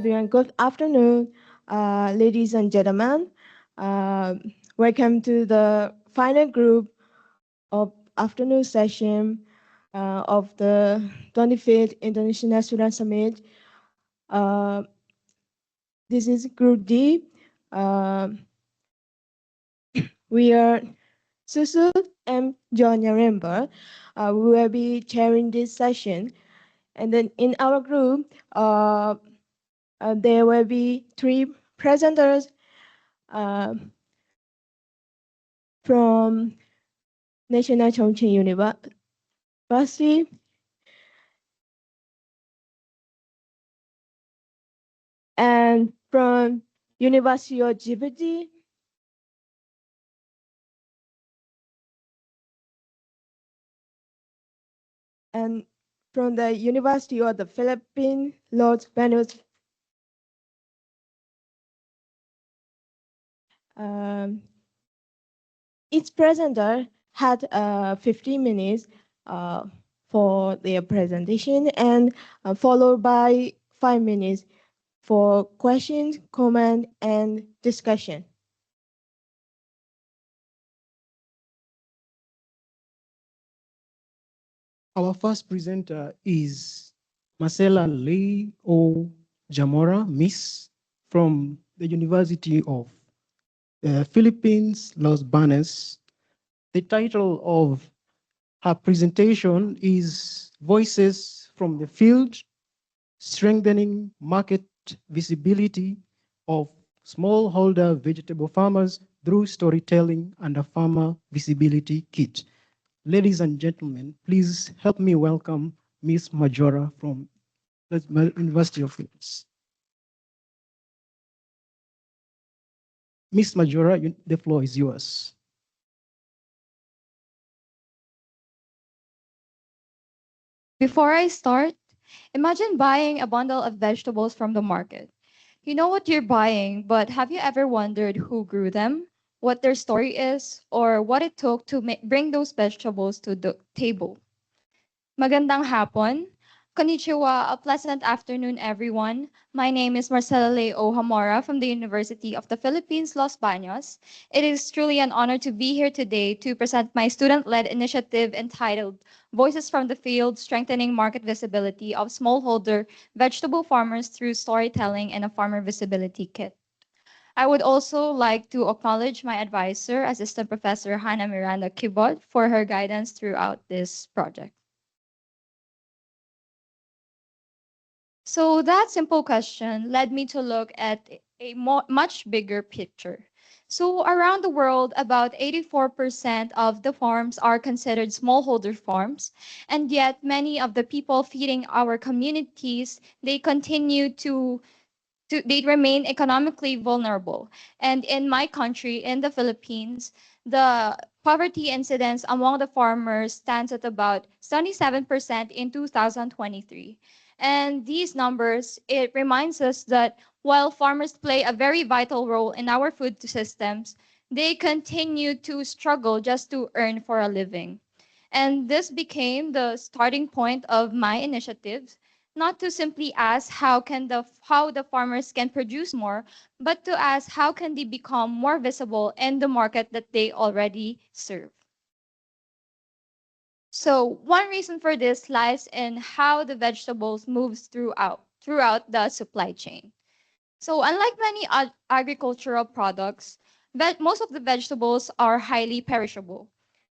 everyone. Good afternoon, ladies and gentlemen. Uh, Welcome to the final group of afternoon session of the 25th International Student Summit. Uh, this is Group D. Uh, we are Susu and John Yaremba. We will be chairing this session. And then in our group, there will be three presenters uh, from National Chongqing University and from University of Djibouti and from the University of the Philippines, Los Banos. Um, each presenter had 15 minutes uh, for their presentation and followed by 5 minutes for questions, comment, and discussion. Our first presenter is Marcela Lee O. Jamora, Miss from the University of Philippines, Los Banos. The title of her presentation is Voices from the Field, Strengthening Market Visibility of Smallholder Vegetable Farmers through Storytelling and a Farmer Visibility Kit. Ladies and gentlemen, please help me welcome Miss Majora from the University of Philippines. Miss Majora, the floor is yours. Before I start, imagine buying a bundle of vegetables from the market. You know what you're buying, but have you ever wondered who grew them, what their story is, or what it took to bring those vegetables to the table? Magandang hapon. Konnichiwa, a pleasant afternoon, everyone. My name is Marcela Leo Hamora from the University of the Philippines, Los Baños. It is truly an honor to be here today to present my student-led initiative entitled Voices from the Field, Strengthening Market Visibility of Smallholder Vegetable Farmers Through Storytelling and a Farmer Visibility Kit. I would also like to acknowledge my advisor, Assistant Professor Hannah Miranda Kibot, for her guidance throughout this project. So that simple question led me to look at a much bigger picture. So around the world, about 84% of the farms are considered smallholder farms, and yet many of the people feeding our communities, they continue they remain economically vulnerable. And in my country, in the Philippines, the poverty incidence among the farmers stands at about 77% in 2023. And these numbers, it reminds us that while farmers play a very vital role in our food systems, they continue to struggle just to earn for a living. And this became the starting point of my initiative, not to simply ask how the farmers can produce more, but to ask how can they become more visible in the market that they already serve. So one reason for this lies in how the vegetables moves throughout the supply chain. So unlike many agricultural products, most of the vegetables are highly perishable.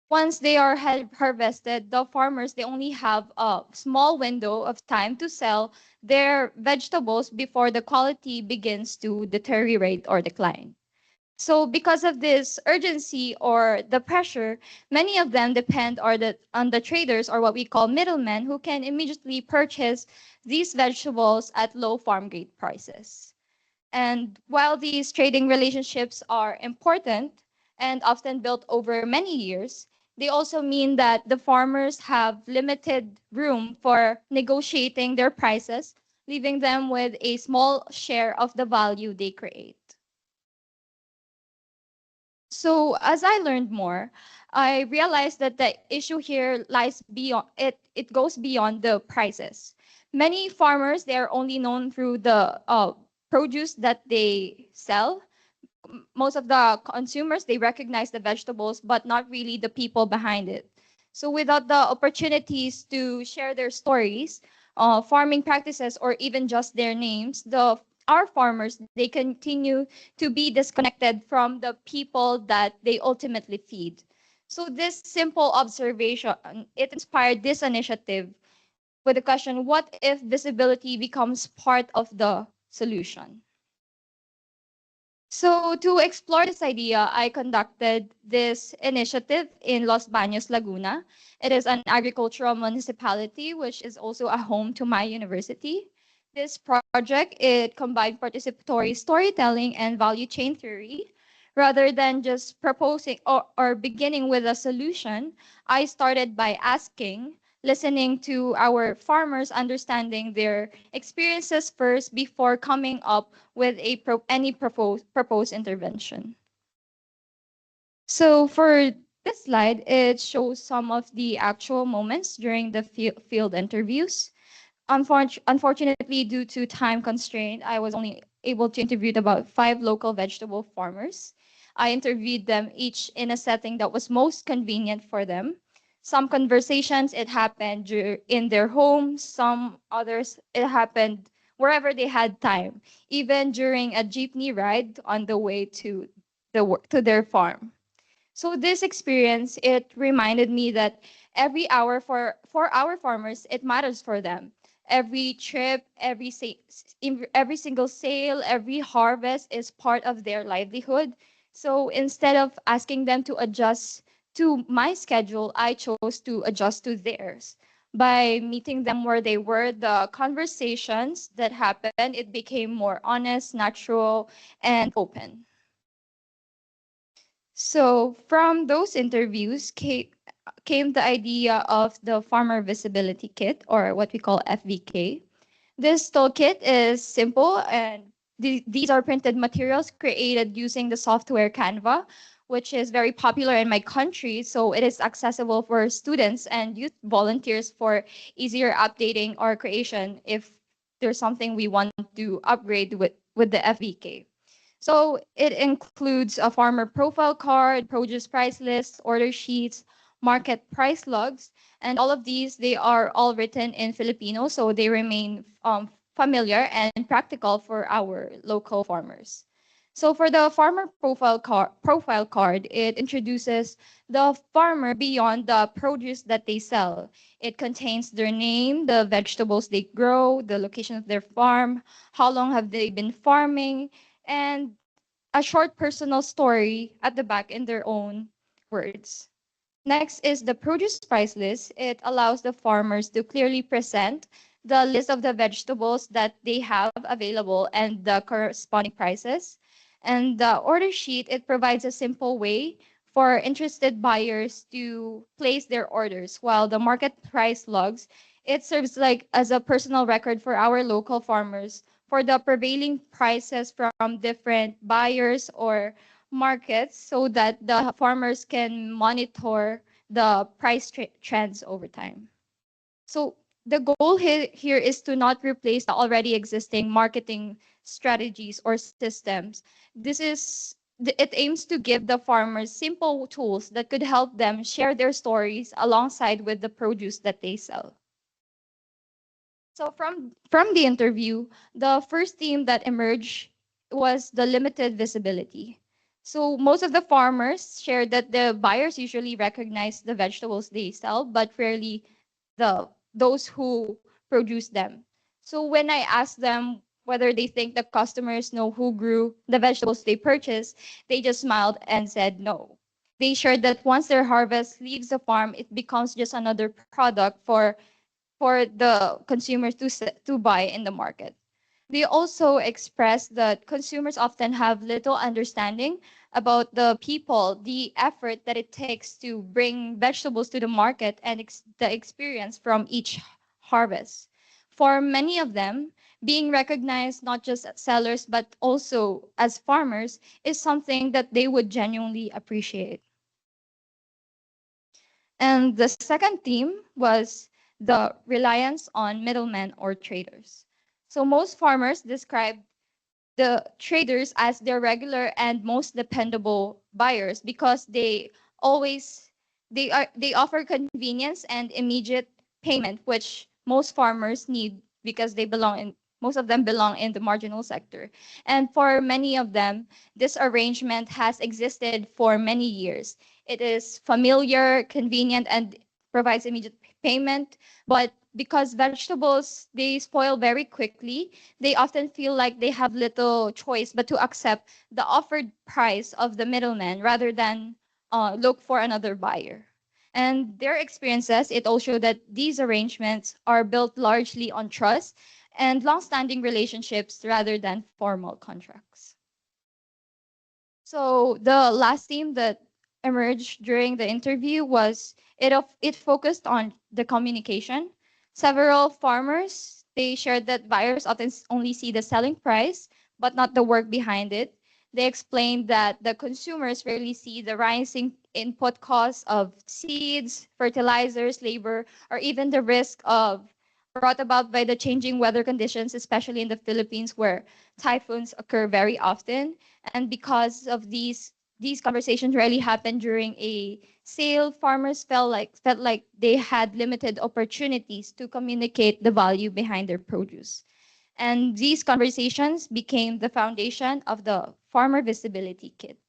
Once they are harvested, the farmers they only have a small window of time to sell their vegetables before the quality begins to deteriorate or decline. So because of this urgency or the pressure, many of them depend on the traders or what we call middlemen who can immediately purchase these vegetables at low farm gate prices. And while these trading relationships are important and often built over many years, they also mean that the farmers have limited room for negotiating their prices, leaving them with a small share of the value they create. So as I learned more, I realized that the issue here lies beyond it. It goes beyond the prices. Many farmers, they are only known through the produce that they sell. Most of the consumers, they recognize the vegetables, but not really the people behind it. So without the opportunities to share their stories, farming practices, or even just their names, the our farmers, they continue to be disconnected from the people that they ultimately feed. So this simple observation, it inspired this initiative with the question, what if visibility becomes part of the solution? So to explore this idea, I conducted this initiative in Los Baños, Laguna. It is an agricultural municipality, which is also a home to my university. This project, it combined participatory storytelling and value chain theory. Rather than just proposing or beginning with a solution, I started by asking, listening to our farmers, understanding their experiences first before coming up with any proposed intervention. So for this slide, it shows some of the actual moments during the field interviews. Unfortunately, due to time constraint, I was only able to interview about 5 local vegetable farmers. I interviewed them each in a setting that was most convenient for them. Some conversations, it happened in their homes. Some others, it happened wherever they had time, even during a jeepney ride on the way to to their farm. So this experience, it reminded me that every hour for our farmers, it matters for them. Every trip, every single sale, every harvest is part of their livelihood. So instead of asking them to adjust to my schedule, I chose to adjust to theirs. By meeting them where they were, the conversations that happened, it became more honest, natural, and open. So from those interviews came the idea of the Farmer Visibility Kit, or what we call FVK. This toolkit is simple, and these are printed materials created using the software Canva, which is very popular in my country. So it is accessible for students and youth volunteers for easier updating or creation if there's something we want to upgrade with the FVK. So it includes a farmer profile card, produce price lists, order sheets, market price logs, and all of these, they are all written in Filipino, so they remain familiar and practical for our local farmers. So for the farmer profile card, it introduces the farmer beyond the produce that they sell. It contains their name, the vegetables they grow, the location of their farm, how long have they been farming, and a short personal story at the back in their own words. Next is the produce price list. It allows the farmers to clearly present the list of the vegetables that they have available and the corresponding prices. And the order sheet, it provides a simple way for interested buyers to place their orders, while the market price logs, it serves like as a personal record for our local farmers for the prevailing prices from different buyers or markets so that the farmers can monitor the price trends over time. So the goal here is to not replace the already existing marketing strategies or systems. It aims to give the farmers simple tools that could help them share their stories alongside with the produce that they sell. So from the interview, the first theme that emerged was the limited visibility. So most of the farmers shared that the buyers usually recognize the vegetables they sell, but rarely those who produce them. So when I asked them whether they think the customers know who grew the vegetables they purchase, they just smiled and said no. They shared that once their harvest leaves the farm, it becomes just another product for the consumers to buy in the market. They also expressed that consumers often have little understanding about the people, the effort that it takes to bring vegetables to the market, and the experience from each harvest. For many of them, being recognized not just as sellers but also as farmers is something that they would genuinely appreciate. And the second theme was the reliance on middlemen or traders. So most farmers describe the traders as their regular and most dependable buyers because always they offer convenience and immediate payment, which most farmers need because most of them belong in the marginal sector. And for many of them, this arrangement has existed for many years. It is familiar, convenient, and provides immediate payment. But because vegetables they spoil very quickly, they often feel like they have little choice but to accept the offered price of the middleman rather than look for another buyer. And their experiences, it all show that these arrangements are built largely on trust and long-standing relationships rather than formal contracts. So the last theme that emerged during the interview was it focused on the communication. Several farmers they shared that buyers often only see the selling price but not the work behind it. They explained that the consumers rarely see the rising input costs of seeds, fertilizers, labor, or even the risk of brought about by the changing weather conditions, especially in the Philippines where typhoons occur very often. And because of these conversations rarely happen during a sale, farmers felt like they had limited opportunities to communicate the value behind their produce. And these conversations became the foundation of the Farmer Visibility Kit.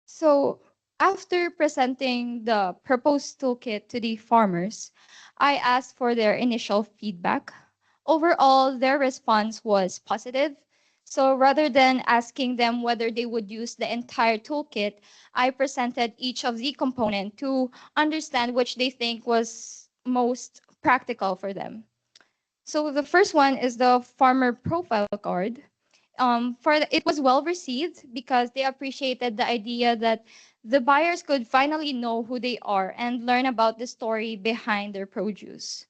So after presenting the proposed toolkit to the farmers, I asked for their initial feedback. Overall, their response was positive. So rather than asking them whether they would use the entire toolkit, I presented each of the component to understand which they think was most practical for them. So the first one is the farmer profile card. It was well received because they appreciated the idea that the buyers could finally know who they are and learn about the story behind their produce.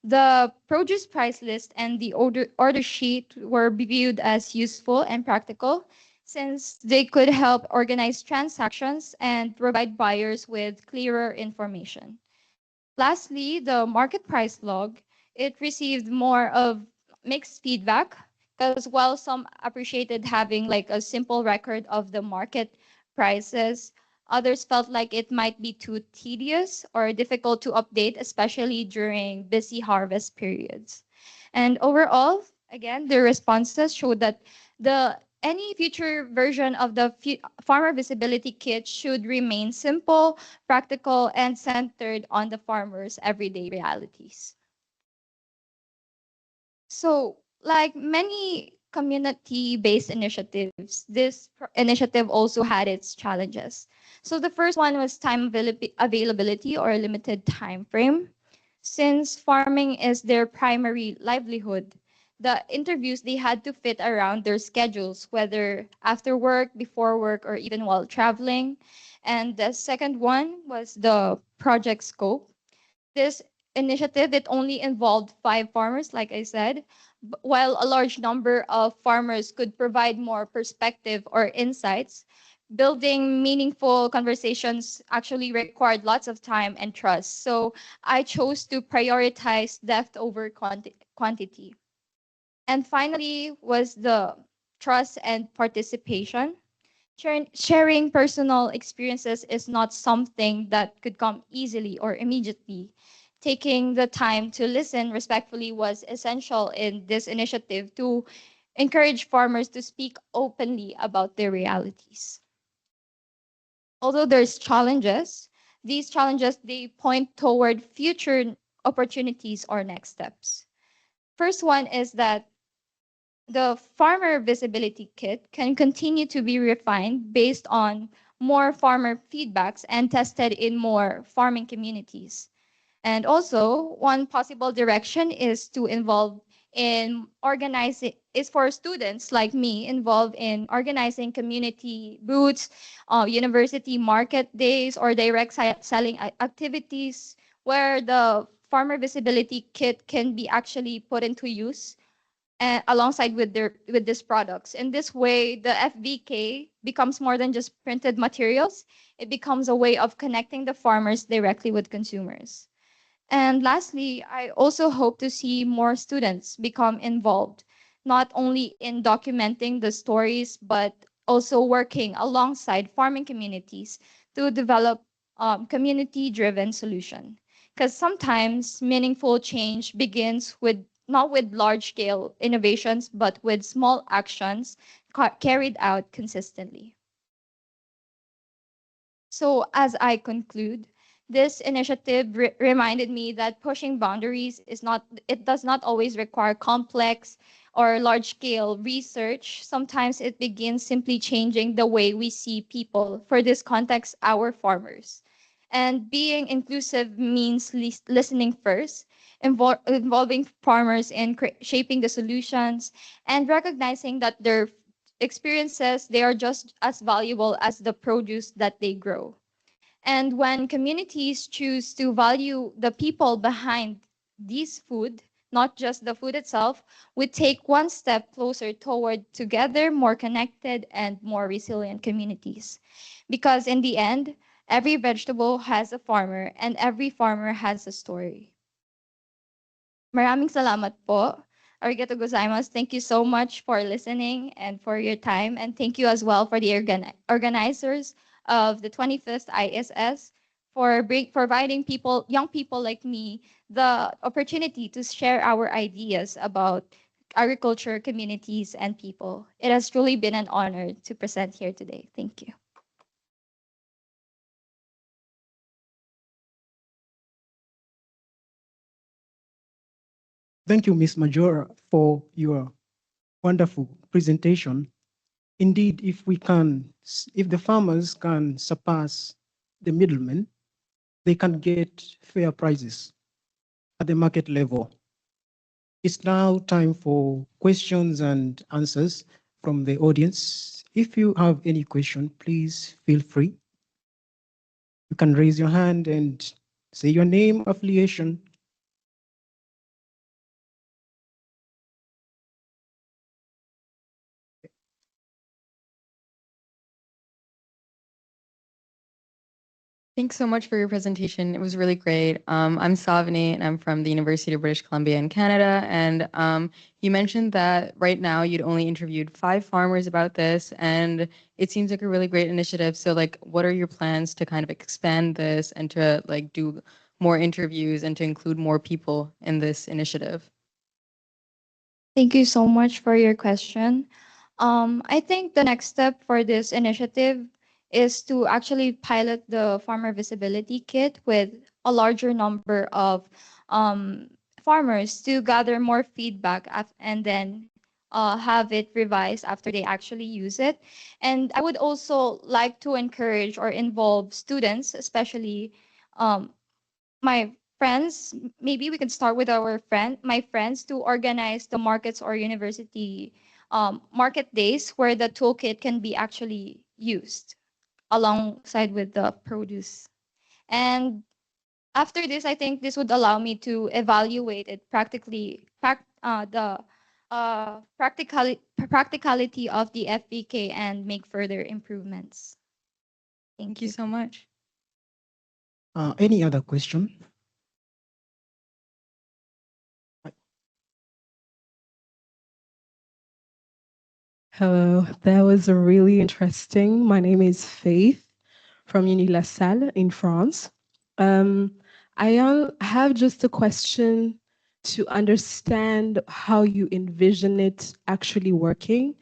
The produce price list and the order sheet were viewed as useful and practical since they could help organize transactions and provide buyers with clearer information. Lastly, the market price log, it received more of mixed feedback because while some appreciated having like a simple record of the market prices, others felt like it might be too tedious or difficult to update, especially during busy harvest periods. And overall, again, the responses showed that the any future version of the farmer visibility kit should remain simple, practical, and centered on the farmer's everyday realities. So, like many community-based initiatives, this initiative also had its challenges. So the first one was time availability or limited time frame. Since farming is their primary livelihood, the interviews they had to fit around their schedules, whether after work, before work, or even while traveling. And the second one was the project scope. This initiative, it only involved 5 farmers, like I said, while a large number of farmers could provide more perspective or insights. Building meaningful conversations actually required lots of time and trust. So I chose to prioritize depth over quantity. And finally was the trust and participation. Sharing personal experiences is not something that could come easily or immediately. Taking the time to listen respectfully was essential in this initiative to encourage farmers to speak openly about their realities. Although there's challenges, these challenges they point toward future opportunities or next steps. First one is that the farmer visibility kit can continue to be refined based on more farmer feedbacks and tested in more farming communities. And also, one possible direction is to involve in organizing is for students like me involved in organizing community booths, university market days, or direct selling activities where the farmer visibility kit can be actually put into use alongside with these products. In this way, the FBK becomes more than just printed materials. It becomes a way of connecting the farmers directly with consumers. And lastly, I also hope to see more students become involved, not only in documenting the stories, but also working alongside farming communities to develop community-driven solution. Because sometimes meaningful change begins with not with large-scale innovations, but with small actions carried out consistently. So, as I conclude, this initiative reminded me that pushing boundaries it does not always require complex or large scale research. Sometimes it begins simply changing the way we see people, for this context, our farmers. And being inclusive means listening first, involving farmers in shaping the solutions, and recognizing that their experiences, they are just as valuable as the produce that they grow. And when communities choose to value the people behind this food, not just the food itself, we take one step closer toward together more connected and more resilient communities. Because in the end, every vegetable has a farmer and every farmer has a story. Maraming salamat po. Arigato gozaimasu. Thank you so much for listening and for your time. And thank you as well for the organizers of the 25th ISS for providing young people like me, the opportunity to share our ideas about agriculture, communities, and people. It has truly been an honor to present here today. Thank you. Thank you, Ms. Majora, for your wonderful presentation. Indeed, if the farmers can surpass the middlemen, they can get fair prices at the market level. It's now time for questions and answers from the audience. If you have any question, please feel free. You can raise your hand and say your name, affiliation. Thanks so much for your presentation. It was really great. I'm Savani, and I'm from the University of British Columbia in Canada. And you mentioned that right now you'd only interviewed 5 farmers about this, and it seems like a really great initiative. So, like, what are your plans to kind of expand this and to like do more interviews and to include more people in this initiative? Thank you so much for your question. I think the next step for this initiative is to actually pilot the farmer visibility kit with a larger number of farmers to gather more feedback and then have it revised after they actually use it. And I would also like to encourage or involve students, especially my friends. Maybe we can start with my friends, to organize the markets or university market days where the toolkit can be actually used alongside with the produce. And after this, I think this would allow me to evaluate it the practicality of the FBK and make further improvements. Thank Thank you you. so much. Any other question? Hello, that was really interesting. My name is Faith from Uni La Salle in France. I have just a question to understand how you envision it actually working.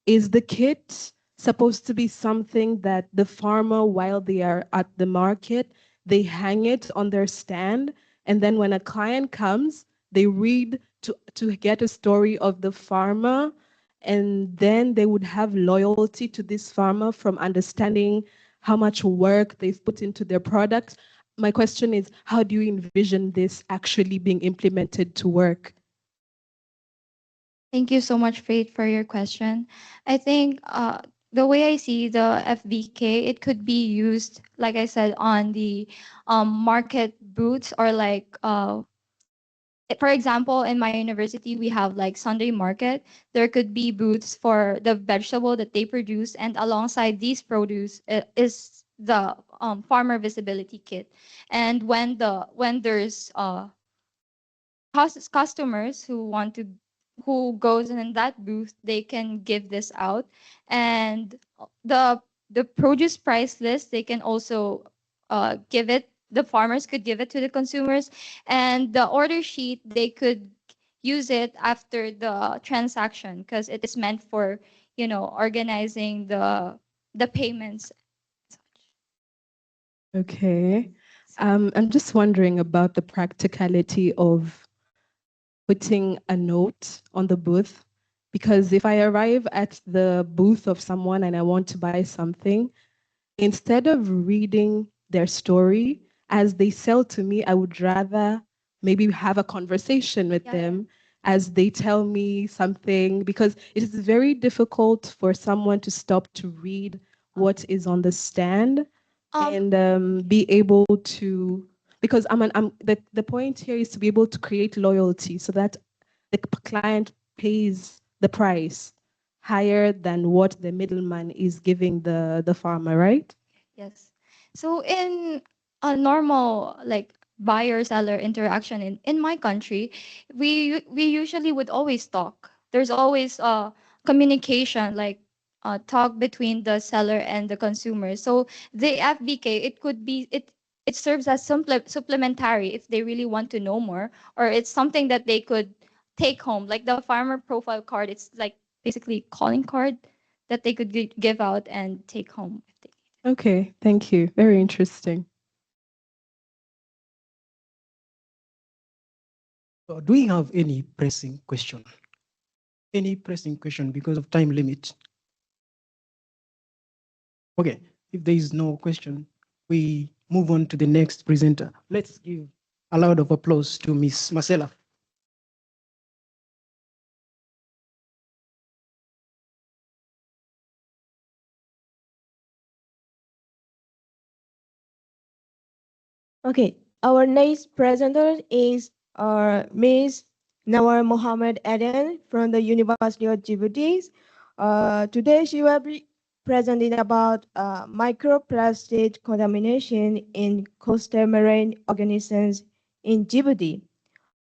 Is the kit supposed to be something that the farmer, while they are at the market, they hang it on their stand, and then when a client comes, they read to get a story of the farmer, and then they would have loyalty to this farmer from understanding how much work they've put into their product? My question is, how do you envision this actually being implemented to work? Thank you so much, Faith, for your question. I think the way I see the FBK, it could be used, like I said, on the market booths or like, for example, in my university, we have like Sunday market. There could be booths for the vegetable that they produce, and alongside these produce is the farmer visibility kit. And when there's customers who want to who goes in that booth, they can give this out. And the produce price list, they can also give it, the farmers could give it to the consumers. And the order sheet, they could use it after the transaction, because it is meant for, organizing the payments. Okay. I'm just wondering about the practicality of putting a note on the booth, because if I arrive at the booth of someone and I want to buy something, instead of reading their story as they sell to me, I would rather maybe have a conversation with them as they tell me something, because it is very difficult for someone to stop to read what is on the stand and be able to, because the point here is to be able to create loyalty so that the client pays the price higher than what the middleman is giving the farmer, right? Yes. So in a normal like buyer seller interaction in my country, we usually would always talk. There's always communication, like talk between the seller and the consumer. So the FBK, it could be it serves as supplementary if they really want to know more, or it's something that they could take home, like the farmer profile card. It's like basically calling card that they could give out and take home if they. Okay, thank you. Very interesting. Do we have any pressing question? Any pressing question because of time limit? Okay, if there is no question, we move on to the next presenter. Let's give a round of applause to Miss Marcella. Okay, our next presenter is Ms. Nawar Mohammed Aden from the University of Djibouti. Today she will be presenting about microplastic contamination in coastal marine organisms in Djibouti,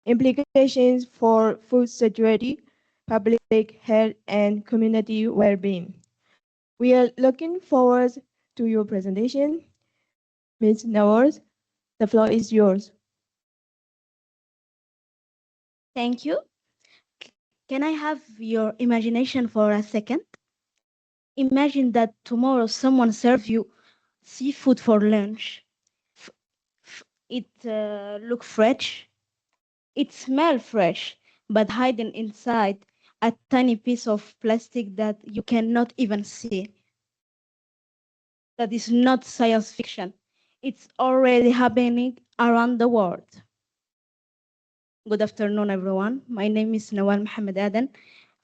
implications for food security, public health, and community well-being. We are looking forward to your presentation. Ms. Nawar, the floor is yours. Thank you. Can I have your imagination for a second? Imagine that tomorrow someone serves you seafood for lunch. It look fresh. It smell fresh, but hidden inside a tiny piece of plastic that you cannot even see. That is not science fiction. It's already happening around the world. Good afternoon, everyone. My name is Nawal Mohammed Aden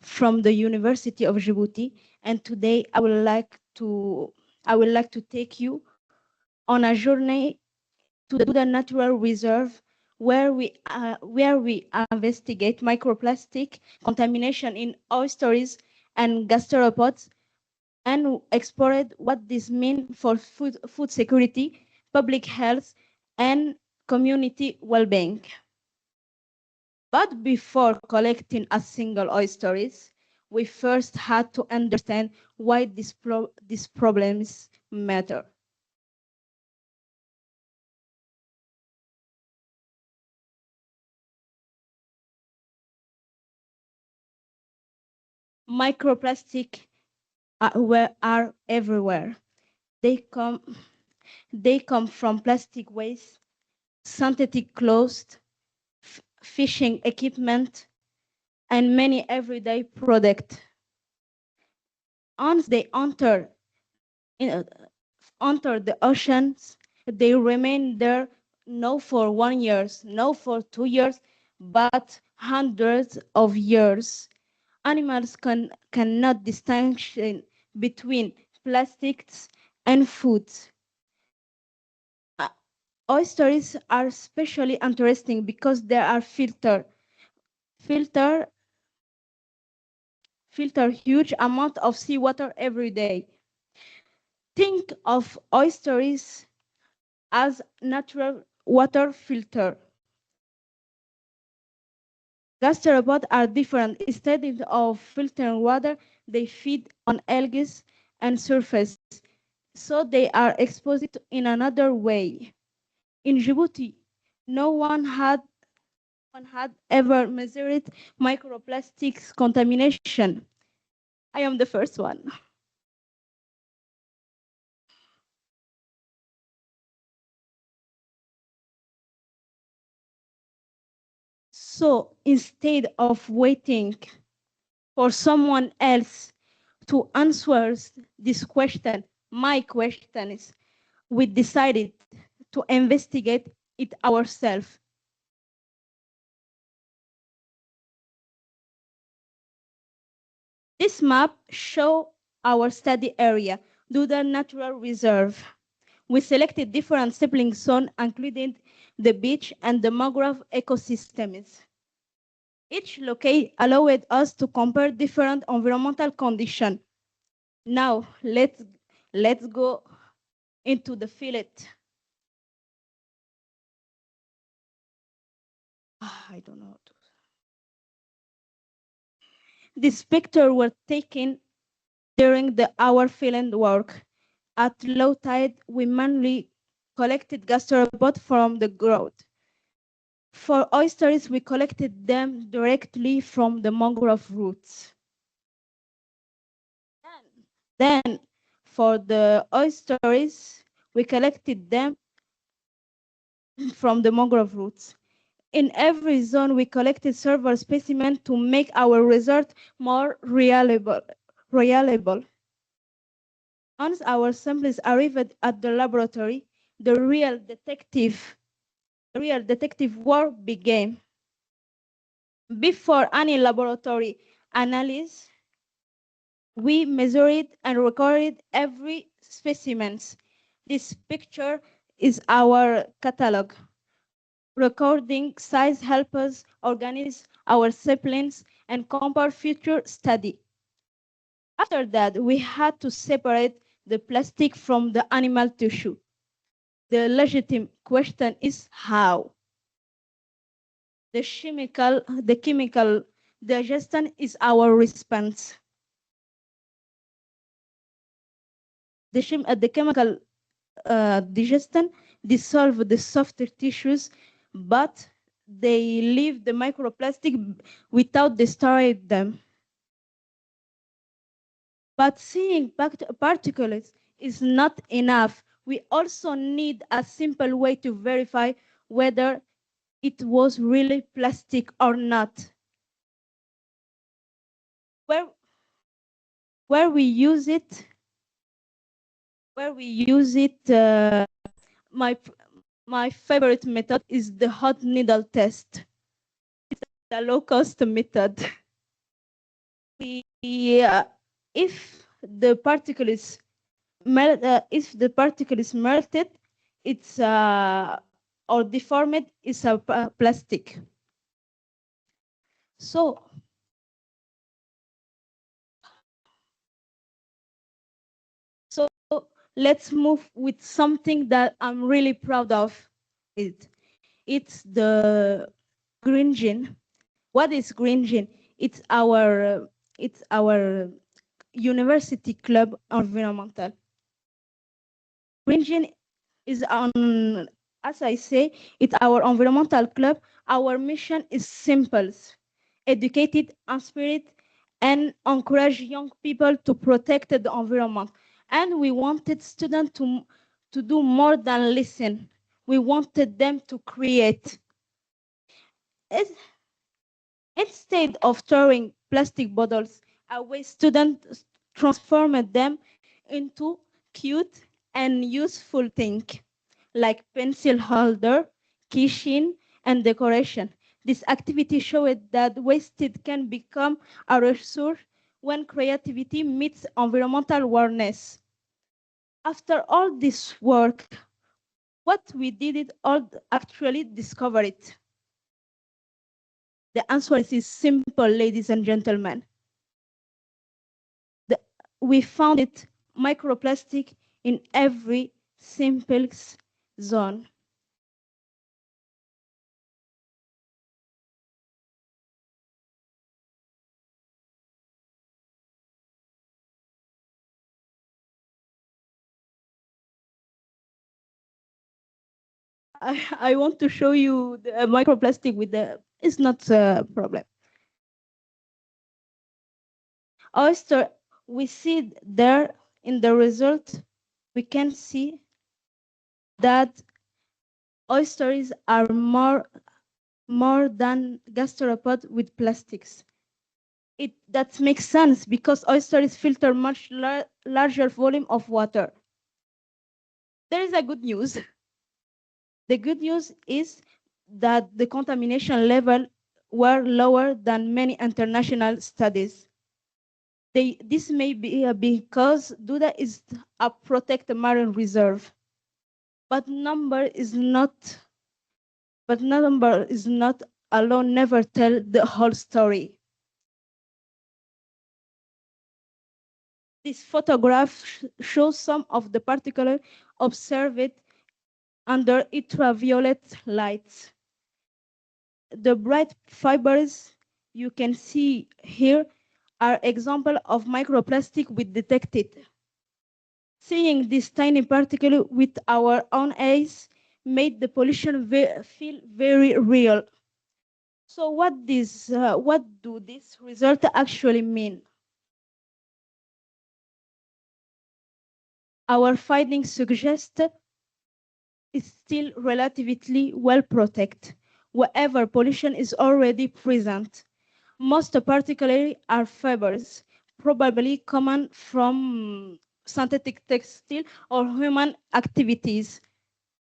from the University of Djibouti, and today I would like to take you on a journey to the natural reserve where we investigate microplastic contamination in oysters and gastropods, and explored what this means for food security, public health, and community well-being. But before collecting a single oyster, we first had to understand why these problems matter. Microplastic are everywhere. They come, they come from plastic waste, synthetic clothes, fishing equipment, and many everyday products. Once they in, enter the oceans, they remain there not for 1 year, not for 2 years, but hundreds of years. Animals cannot between plastics and foods. Uh, Oysters are especially interesting because they are filter filter huge amount of seawater every day. Think of oysters as natural water filter. Gastropods are different. Instead of filtering water, they feed on algae and surface, so they are exposed in another way. In Djibouti, no one had ever measured microplastics contamination. I am the first one. So instead of waiting for someone else to answer this question, my question is, we decided to investigate it ourselves. This map shows our study area, Duda Natural Reserve. We selected different sibling zones, including the beach and the mangrove ecosystems. Each locate allowed us to compare different environmental conditions. Now, let's go into the fillet. I don't know. These pictures were taken during our field work. At low tide, we mainly collected gastropod from the growth. For oysters, we collected them directly from the mangrove roots. Then, for the oysters, we collected them from the mangrove roots. In every zone, we collected several specimens to make our result more reliable. Once our samples arrived at the laboratory, the real detective work began. Before any laboratory analysis, we measured and recorded every specimen. This picture is our catalog. Recording size helps us organize our samples and compare future study. After that, we had to separate the plastic from the animal tissue. The legitimate question is how. The chemical digestion is our response. The chemical digestion dissolve the softer tissues, but they leave the microplastic without destroying them. But seeing particles is not enough. We also need a simple way to verify whether it was really plastic or not. Where, where we use it, my, my favorite method is the hot needle test. It's the low-cost method. If the particle is melted, it's or deformed, it's a plastic. So let's move with something that I'm really proud of. It's the green gene. What is green gene? It's our university club environmental. Green gene is on, as I say, it's our environmental club. Our mission is simple: educate, inspire, and encourage young people to protect the environment. And we wanted students to do more than listen. We wanted them to create. Instead of throwing plastic bottles away, students transformed them into cute and useful things like pencil holder, keychain, and decoration. This activity showed that wasted can become a resource when creativity meets environmental awareness. After all this work, what we did it all actually discover it. The answer is simple, ladies and gentlemen. We found it microplastic in every simple zone. I want to show you the microplastic with the, it's not a problem. Oyster, we see there in the result, we can see that oysters are more than gastropod with plastics. That makes sense because oysters filter much larger volume of water. There is a good news. The good news is that the contamination level were lower than many international studies. This may be because Duda is a protected marine reserve, but number is not alone never tell the whole story. This photograph shows some of the particles observed under ultraviolet lights. The bright fibers you can see here are examples of microplastic we detected. Seeing this tiny particle with our own eyes made the pollution feel very real. So what do these results actually mean? Our findings suggest is still relatively well protected, wherever pollution is already present. Most particularly are fibers, probably common from synthetic textile or human activities.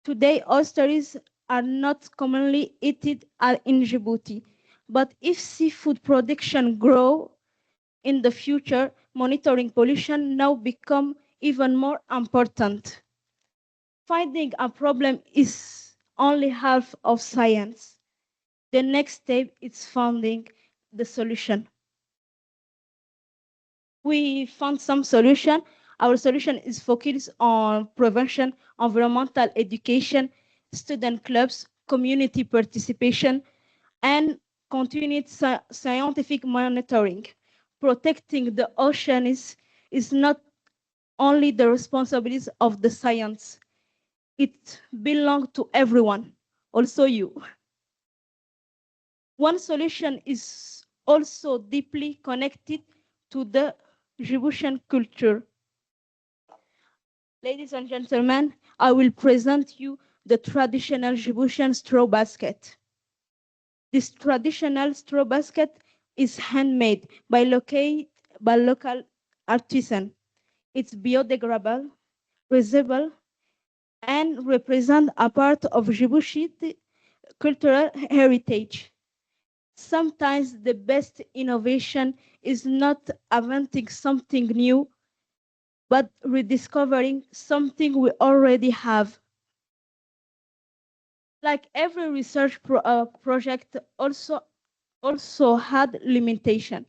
Today, oysters are not commonly eaten in Djibouti, but if seafood production grow in the future, monitoring pollution now become even more important. Finding a problem is only half of science. The next step is finding the solution. We found some solution. Our solution is focused on prevention, environmental education, student clubs, community participation, and continued scientific monitoring. Protecting the ocean is not only the responsibility of the science, it belongs to everyone, also you. One solution is also deeply connected to the Djiboutian culture. Ladies and gentlemen, I will present you the traditional Djiboutian straw basket. This traditional straw basket is handmade by local artisans. It's biodegradable, reusable, and represent a part of Djibouti cultural heritage. Sometimes the best innovation is not inventing something new, but rediscovering something we already have. Like every research project also had limitation.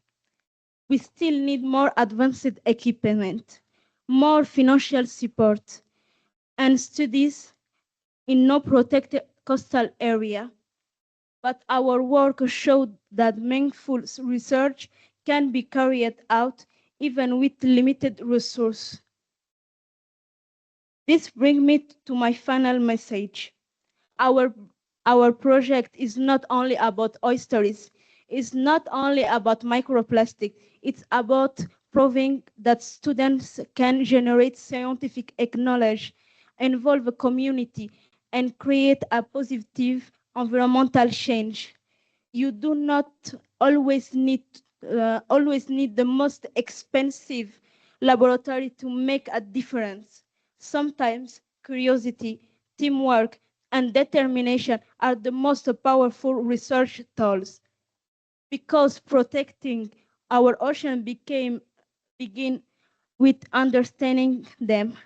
We still need more advanced equipment, more financial support, and studies in no protected coastal area. But our work showed that meaningful research can be carried out even with limited resources. This brings me to my final message. Our, our project is not only about oysters, it's not only about microplastic, it's about proving that students can generate scientific knowledge, involve a community, and create a positive environmental change. You do not always need the most expensive laboratory to make a difference. Sometimes curiosity, teamwork, and determination are the most powerful research tools. Because protecting Our ocean begin with understanding them.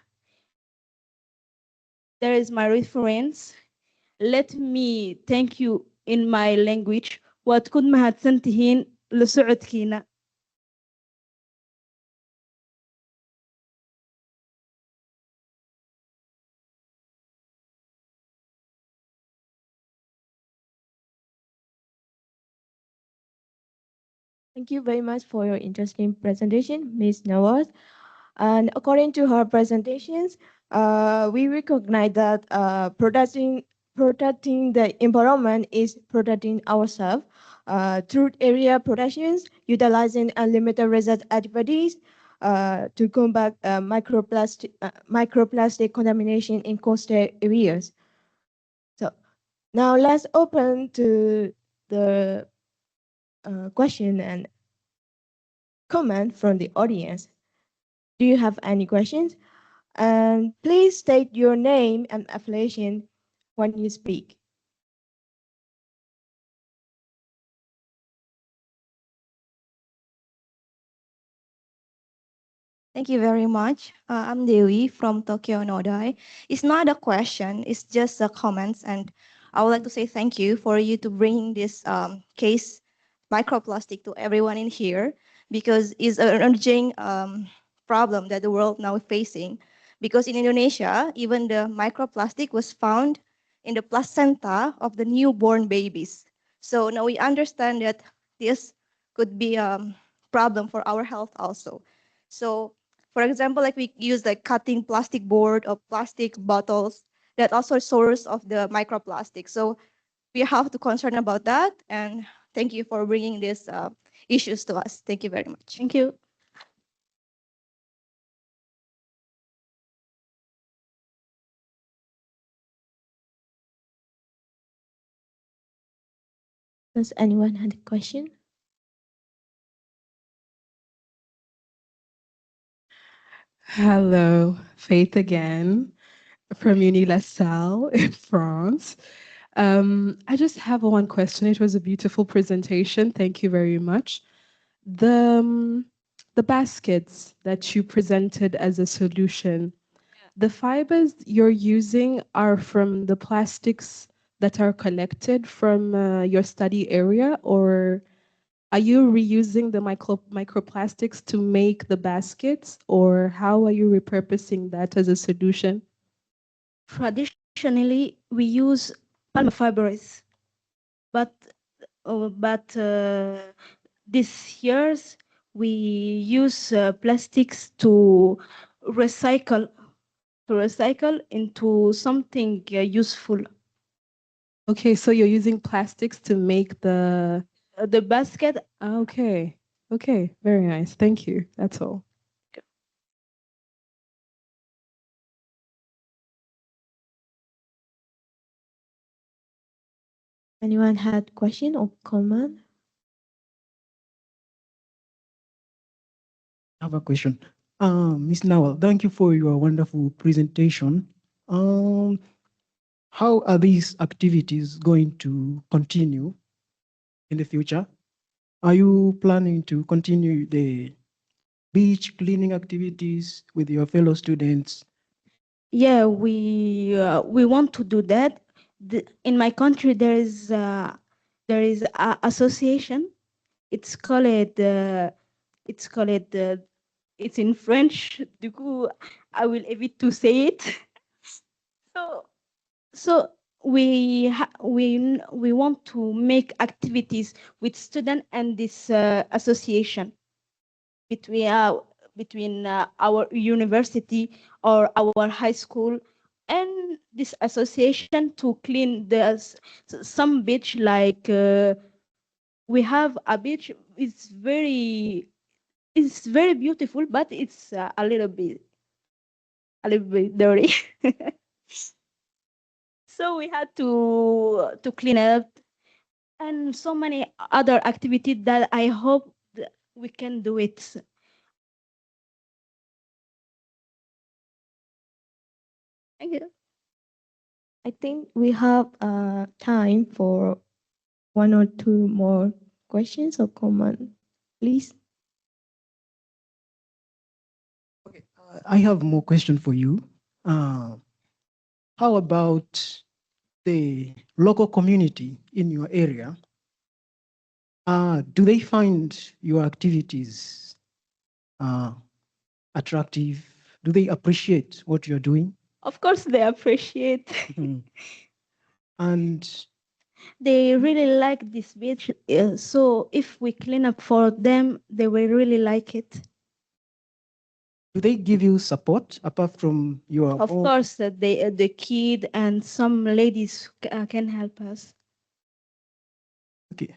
There is my reference. Let me thank you in my language. Waad ku mahadsantihiin la socodkiina. Thank you very much for your interesting presentation, Ms. Nawaz. And according to her presentations, we recognize that protecting the environment is protecting ourselves through area protections, utilizing unlimited research activities to combat microplastic contamination in coastal areas. So now let's open to the question and comment from the audience. Do you have any questions? And please state your name and affiliation when you speak. Thank you very much. I'm Dewi from Tokyo NODAI. It's not a question, it's just a comments. And I would like to say thank you for you to bring this case microplastic to everyone in here because it's an urgent problem that the world now is facing. Because in Indonesia, even the microplastic was found in the placenta of the newborn babies. So now we understand that this could be a problem for our health also. So for example, like we use like cutting plastic board or plastic bottles, that also a source of the microplastic. So we have to concern about that. And thank you for bringing these issues to us. Thank you very much. Thank you. Does anyone have a question? Hello, Faith again from Uni La Salle in France. I just have one question. It was a beautiful presentation. Thank you very much. The, the baskets that you presented as a solution, the fibers you're using are from the plastics that are collected from your study area, or are you reusing the microplastics to make the baskets, or how are you repurposing that as a solution? Traditionally, we use palm fibers, but this years we use plastics to recycle into something useful. Okay, so you're using plastics to make The basket. Okay, okay, very nice. Thank you. That's all. Anyone had question or comment? I have a question. Ms. Nawal, thank you for your wonderful presentation. How are these activities going to continue in the future? Are you planning to continue the beach cleaning activities with your fellow students? Yeah, we want to do that. In my country, there is a association. It's called it's called it's in French. Du coup, I will evite to say it. So so we want to make activities with students and this association between our university or our high school and this association to clean some beach, like we have a beach. It's very beautiful, but it's a little bit dirty. So we had to clean up and so many other activities that I hope we can do it. Thank you. I think we have time for one or two more questions or comment, please. I have more question for you. How about the local community in your area? Do they find your activities attractive? Do they appreciate what you're doing? Of course, they appreciate. Mhm. And They really like this beach. So if we clean up for them, they will really like it. do they give you support apart from your Of own? course, the kid and some ladies can help us. Okay,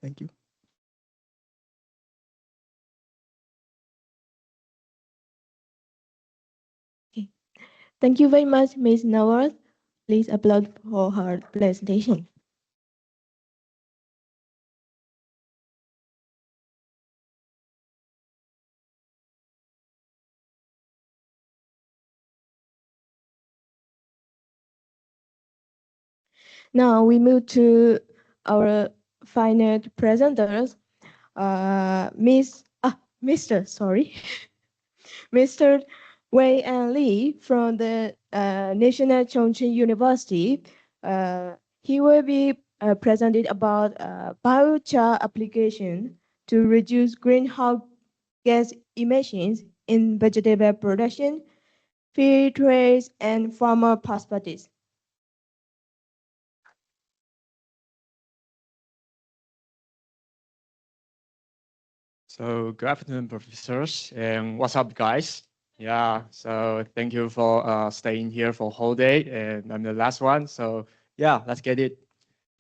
thank you. Okay. Thank you very much, Ms. Nawal. Please applaud for her presentation. Now we move to our final presenters, Mr. Sorry, Mr. Wei and Lee from the National Chongqing University. He will be presented about biochar application to reduce greenhouse gas emissions in vegetable production, feed trays, and farmer perspectives. So good afternoon, professors, and what's up, guys? Yeah, so thank you for staying here for whole day, and I'm the last one. So yeah, let's get it.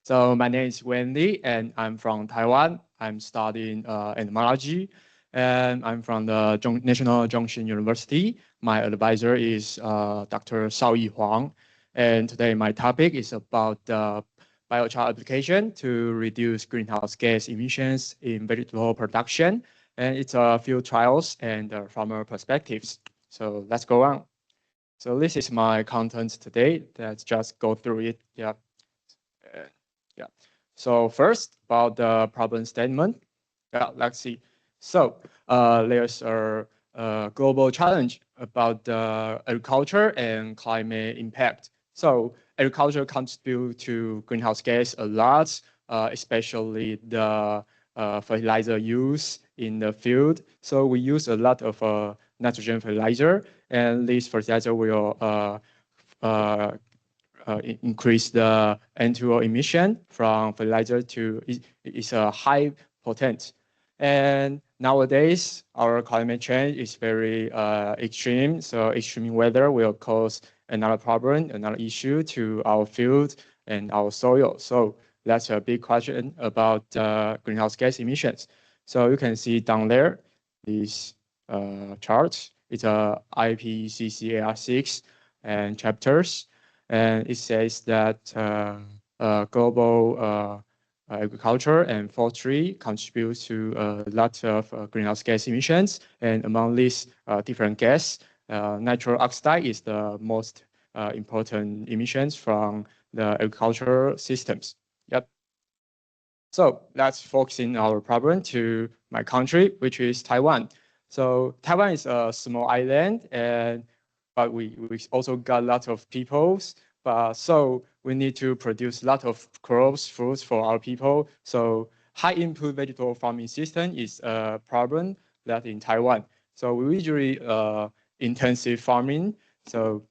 So my name is Wendy, and I'm from Taiwan. I'm studying entomology, and I'm from the National Zhongxin University. My advisor is Dr. Shaoyi Huang, and today my topic is about biochar application to reduce greenhouse gas emissions in vegetable production, and it's a few trials and farmer perspectives. So let's go on. So this is my content today. Let's just go through it. Yeah. Yeah. So first about the problem statement. Yeah, let's see. So there's a global challenge about the agriculture and climate impact. So agriculture contribute to greenhouse gas a lot, especially the fertilizer use in the field. So we use a lot of nitrogen fertilizer, and this fertilizer will uh, increase the N2O emission from fertilizer to is a high potent. And nowadays, our climate change is very extreme. So extreme weather will cause another problem, another issue to our field and our soil. So that's a big question about greenhouse gas emissions. So you can see down there, these charts. It's a IPCC 6 and chapters, and it says that global agriculture and forestry contributes to a lot of greenhouse gas emissions. And among these different gas, nitrous oxide is the most important emissions from the agricultural systems. Yep. So let's focus in our problem to my country, which is Taiwan. So Taiwan is a small island, but we also got a lot of peoples. But so we need to produce a lot of crops, fruits for our people. So high input vegetable farming system is a problem that in Taiwan. So we usually intensive farming. So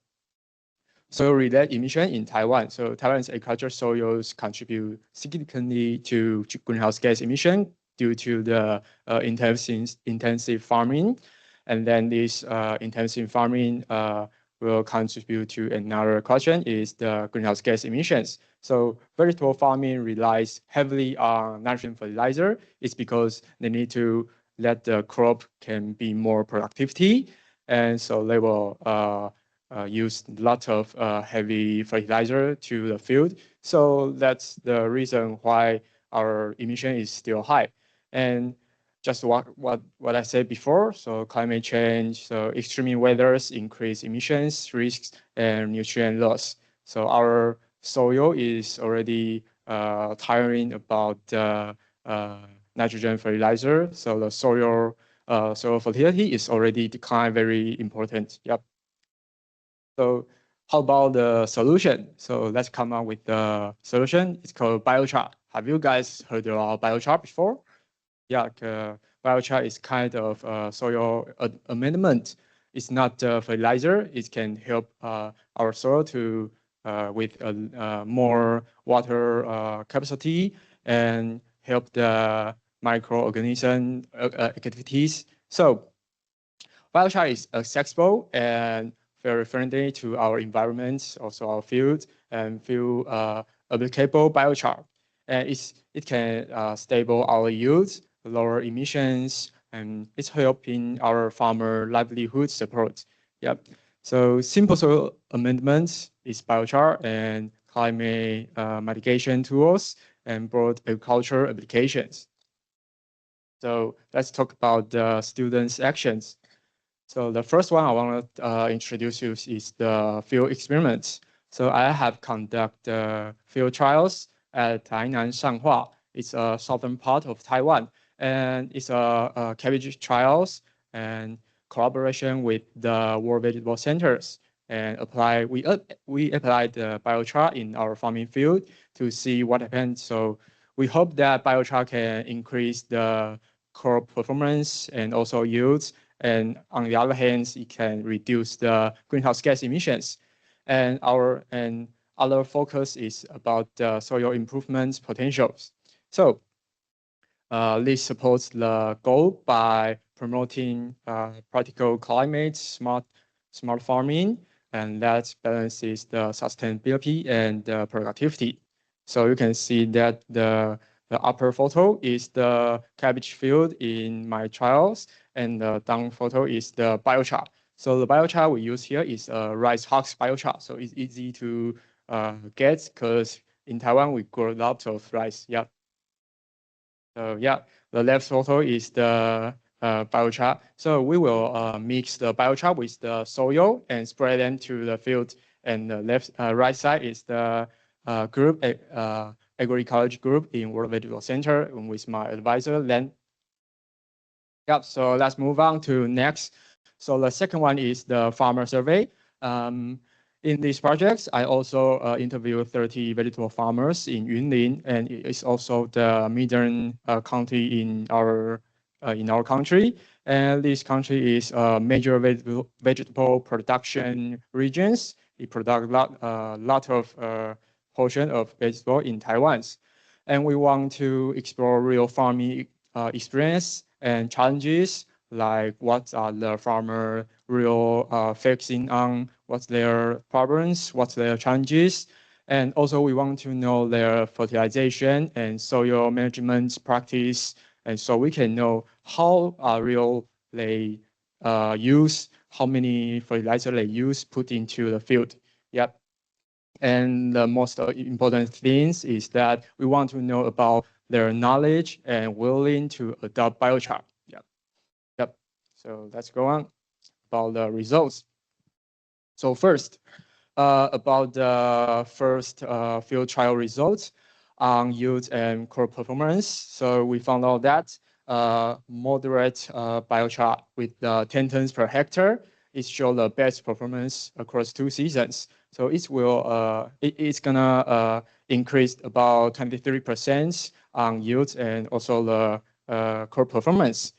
soil-related emission in Taiwan. So Taiwan's agricultural soils contribute significantly to greenhouse gas emission due to the intensive farming. And then this intensive farming will contribute to another question is the greenhouse gas emissions. So vegetable farming relies heavily on nitrogen fertilizer. It's because they need to let the crop can be more productivity. And so they will use a lot of heavy fertilizer to the field. So that's the reason why our emission is still high. And just what I said before, so climate change, so extreme weathers increase emissions, risks, and nutrient loss. So our soil is already tiring about nitrogen fertilizer. So the soil soil fertility is already declined very important. Yep. So how about the solution? So let's come up with the solution. It's called biochar. Have you guys heard about biochar before? Yeah, biochar is kind of soil amendment. It's not fertilizer. It can help our soil to with more water capacity and help the microorganism activities. So biochar is accessible and very friendly to our environment, also our field, and feel applicable biochar. And it can stable our yields, lower emissions, and it's helping our farmer livelihood support. Yep. So simple soil amendments is biochar and climate mitigation tools and broad agriculture applications. So let's talk about the students' actions. So the first one I want to introduce you is the field experiments. So I have conducted field trials at Tainan Shanghua. It's a southern part of Taiwan, and it's a cabbage trials and collaboration with the World Vegetable Centers. And we applied the biochar in our farming field to see what happens. So we hope that biochar can increase the crop performance and also yields, and on the other hand, it can reduce the greenhouse gas emissions. And our other focus is about the soil improvement potentials. So this supports the goal by promoting practical climate smart farming, and that balances the sustainability and the productivity. So you can see that the upper photo is the cabbage field in my trials, and the down photo is the biochar. So the biochar we use here is rice husks biochar. So it's easy to get because in Taiwan we grow lots of rice. Yeah. So yeah, the left photo is the biochar. So we will mix the biochar with the soil and spread them to the field. And the right side is the agroecology group in World Vegetable Center with my advisor, Len. Yep, so let's move on to next. So the second one is the farmer survey. In these projects, I also interviewed 30 vegetable farmers in Yunlin, and it's also the median county in our country. And this country is a major vegetable production regions. It produces lot of portion of vegetable in Taiwan, and we want to explore real farming experience and challenges, like what are the farmer real focusing on, what's their problems, what's their challenges, and also we want to know their fertilization and soil management practice, and so we can know how real they use, how many fertilizer they use put into the field. Yep. And the most important things is that we want to know about their knowledge and willing to adopt biochar. Yep. Yep. So let's go on about the results. So first, about the first field trial results on yield and crop performance. So we found out that moderate biochar with 10 tons per hectare, it showed the best performance across 2 seasons. So it's gonna increase about 23% on yields and also the crop performance.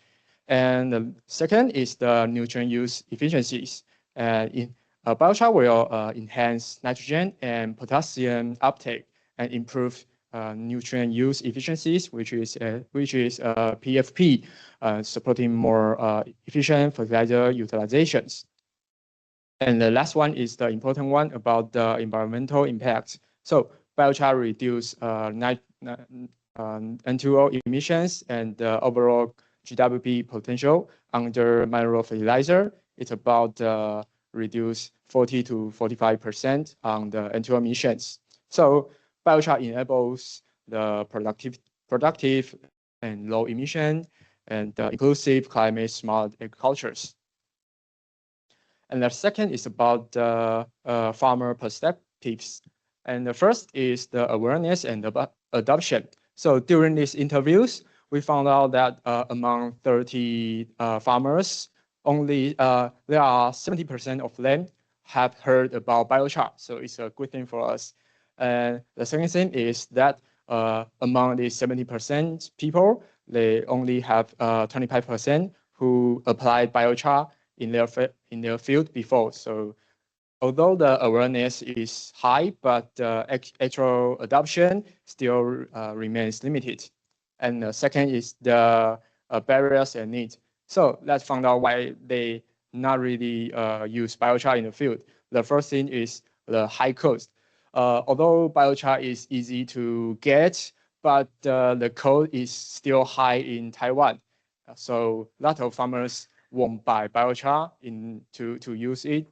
And the second is the nutrient use efficiencies. Biochar will enhance nitrogen and potassium uptake and improve nutrient use efficiencies, which is PFP, supporting more efficient fertilizer utilizations. And the last one is the important one about the environmental impact. So biochar reduce N2O emissions and the overall GWP potential under mineral fertilizer. It's about reduce 40 to 45% on the N2O emissions. So biochar enables the productive and low emission and inclusive climate smart agricultures. And the second is about the farmer perspectives. And the first is the awareness and the adoption. So during these interviews, we found out that among 30 farmers, only there are 70% of them have heard about biochar. So it's a good thing for us. And the second thing is that among the 70% people, they only have 25% who applied biochar in their field before. So although the awareness is high, but actual adoption still remains limited. And the second is the barriers and needs. So let's find out why they not really use biochar in the field. The first thing is the high cost. Although biochar is easy to get, but the cost is still high in Taiwan. So a lot of farmers won't buy biochar to use it.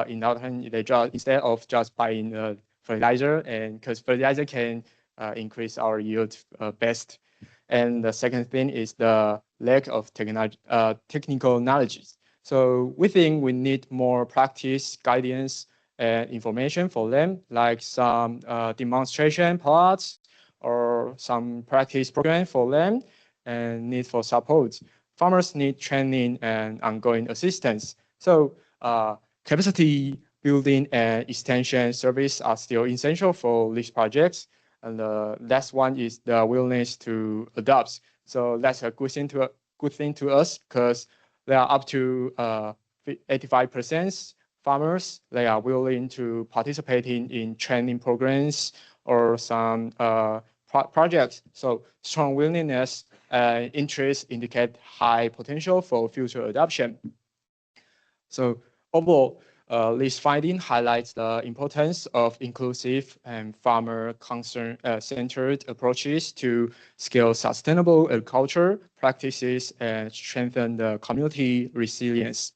In other hand, they just instead of just buying fertilizer, and because fertilizer can increase our yield best. And the second thing is the lack of technical knowledge. So we think we need more practice, guidance, and information for them, like some demonstration plots or some practice program for them, and need for support. Farmers need training and ongoing assistance. So capacity building and extension service are still essential for these projects. And the last one is the willingness to adopt. So that's a good thing to us, because there are up to 85% farmers. They are willing to participate in training programs or some projects. So strong willingness and interest indicate high potential for future adoption. So overall, this finding highlights the importance of inclusive and farmer centered approaches to scale sustainable agriculture practices and strengthen the community resilience.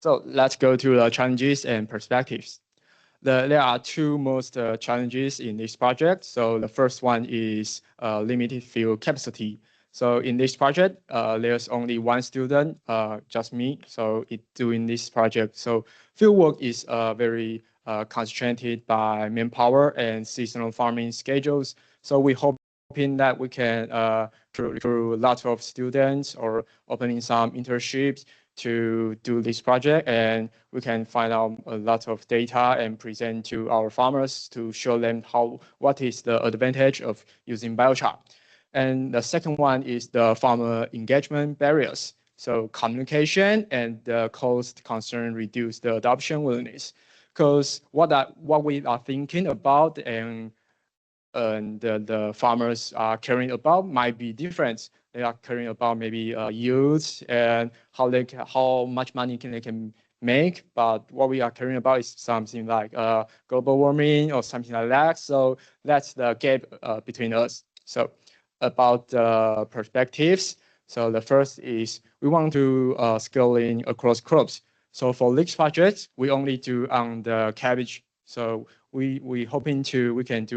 So let's go to the challenges and perspectives. There are two most challenges in this project. So the first one is limited field capacity. So in this project, there's only one student, just me, so doing this project. So fieldwork is very concentrated by manpower and seasonal farming schedules. So we're hoping that we can, through lots of students or opening some internships, to do this project, and we can find out a lot of data and present to our farmers to show them what is the advantage of using biochar. And the second one is the farmer engagement barriers. So communication and the cost concern reduce the adoption willingness. Because what we are thinking about and the farmers are caring about might be different. They are caring about maybe yields and how much money they can make. But what we are caring about is something like global warming or something like that. So that's the gap between us. So about perspectives. So the first is we want to scaling across crops. So for this project, we only do on the cabbage. So we hoping we can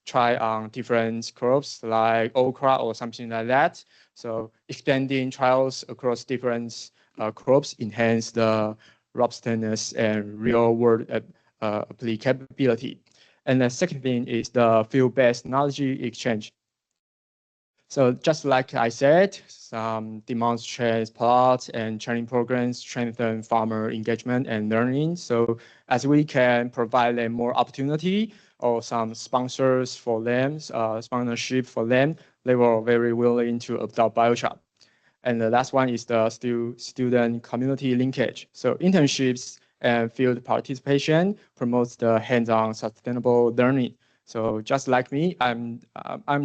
try on different crops like okra or something like that. So extending trials across different crops enhance the robustness and real world applicability. And the second thing is the field-based knowledge exchange. So just like I said, some demonstrate plots and training programs strengthen farmer engagement and learning. So as we can provide them more opportunity or some sponsors for them, sponsorship for them, they were very willing to adopt biochar. And the last one is the student community linkage. So internships and field participation promotes the hands-on sustainable learning. So just like me, I'm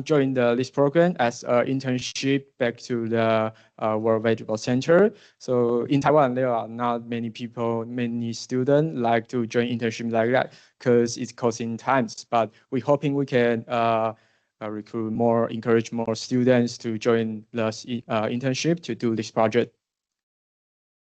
joining this program as an internship back to the World Vegetable Center. So in Taiwan, there are not many students like to join internship like that because it's costing times. But we're hoping we can encourage more students to join the internship to do this project.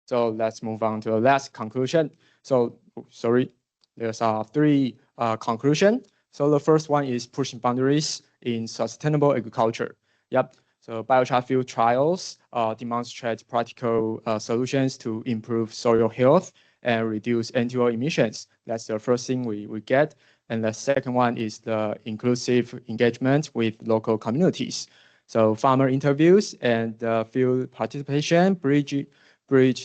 So let's move on to the last conclusion. So sorry, there's three conclusions. So the first one is pushing boundaries in sustainable agriculture. Yep. So biochar field trials demonstrate practical solutions to improve soil health and reduce NTO emissions. That's the first thing we get. And the second one is the inclusive engagement with local communities. So farmer interviews and field participation bridge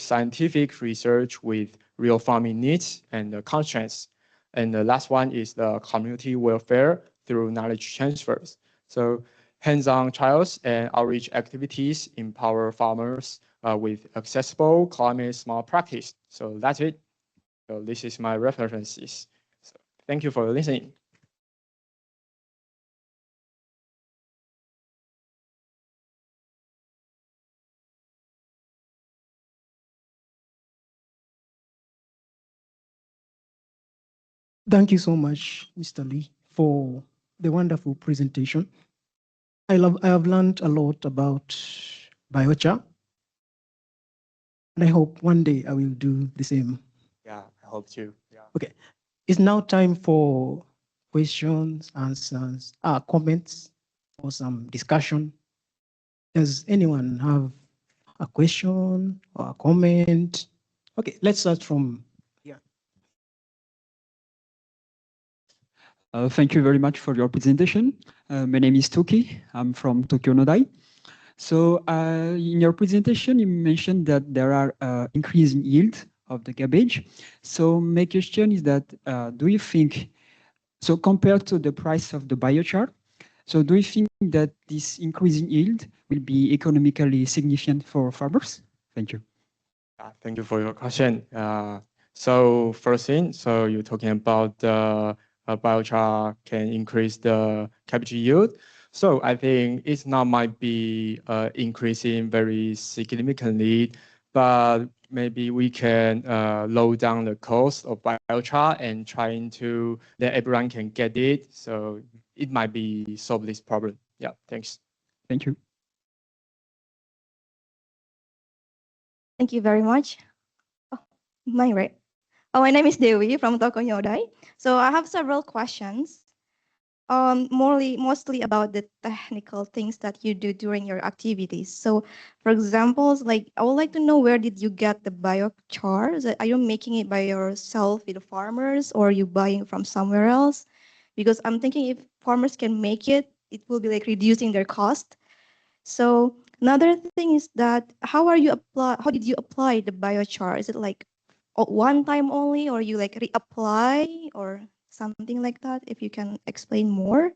scientific research with real farming needs and constraints. And the last one is the community welfare through knowledge transfers. So hands-on trials and outreach activities empower farmers with accessible climate smart practice. So that's it. So this is my references. So thank you for listening. Thank you so much, Mr. Lee, for the wonderful presentation. I have learned a lot about biochar, and I hope one day I will do the same. Yeah, I hope to. Yeah. Okay, it's now time for questions, answers, comments, or some discussion. Does anyone have a question or a comment? Okay, let's start from here. Thank you very much for your presentation. My name is Toki. I'm from Tokyo NODAI. So in your presentation, you mentioned that there are increasing yield of the cabbage. So my question is that, do you think, so compared to the price of the biochar, so do you think that this increasing yield will be economically significant for farmers? Thank you. Thank you for your question. So first thing, so you're talking about the biochar can increase the cabbage yield. So I think it's not might be increasing very significantly, but maybe we can lower down the cost of biochar and trying to that everyone can get it. So it might be solve this problem. Yeah, thanks. Thank you. Thank you very much. Oh, my right. Oh, my name is Dewi from Tokyo NODAI. So I have several questions. Mostly about the technical things that you do during your activities. So, for example, like I would like to know, where did you get the biochar? Are you making it by yourself with the farmers, or are you buying from somewhere else? Because I'm thinking if farmers can make it, it will be like reducing their cost. So another thing is that how did you apply the biochar? Is it like one time only, or you like reapply or something like that? If you can explain more.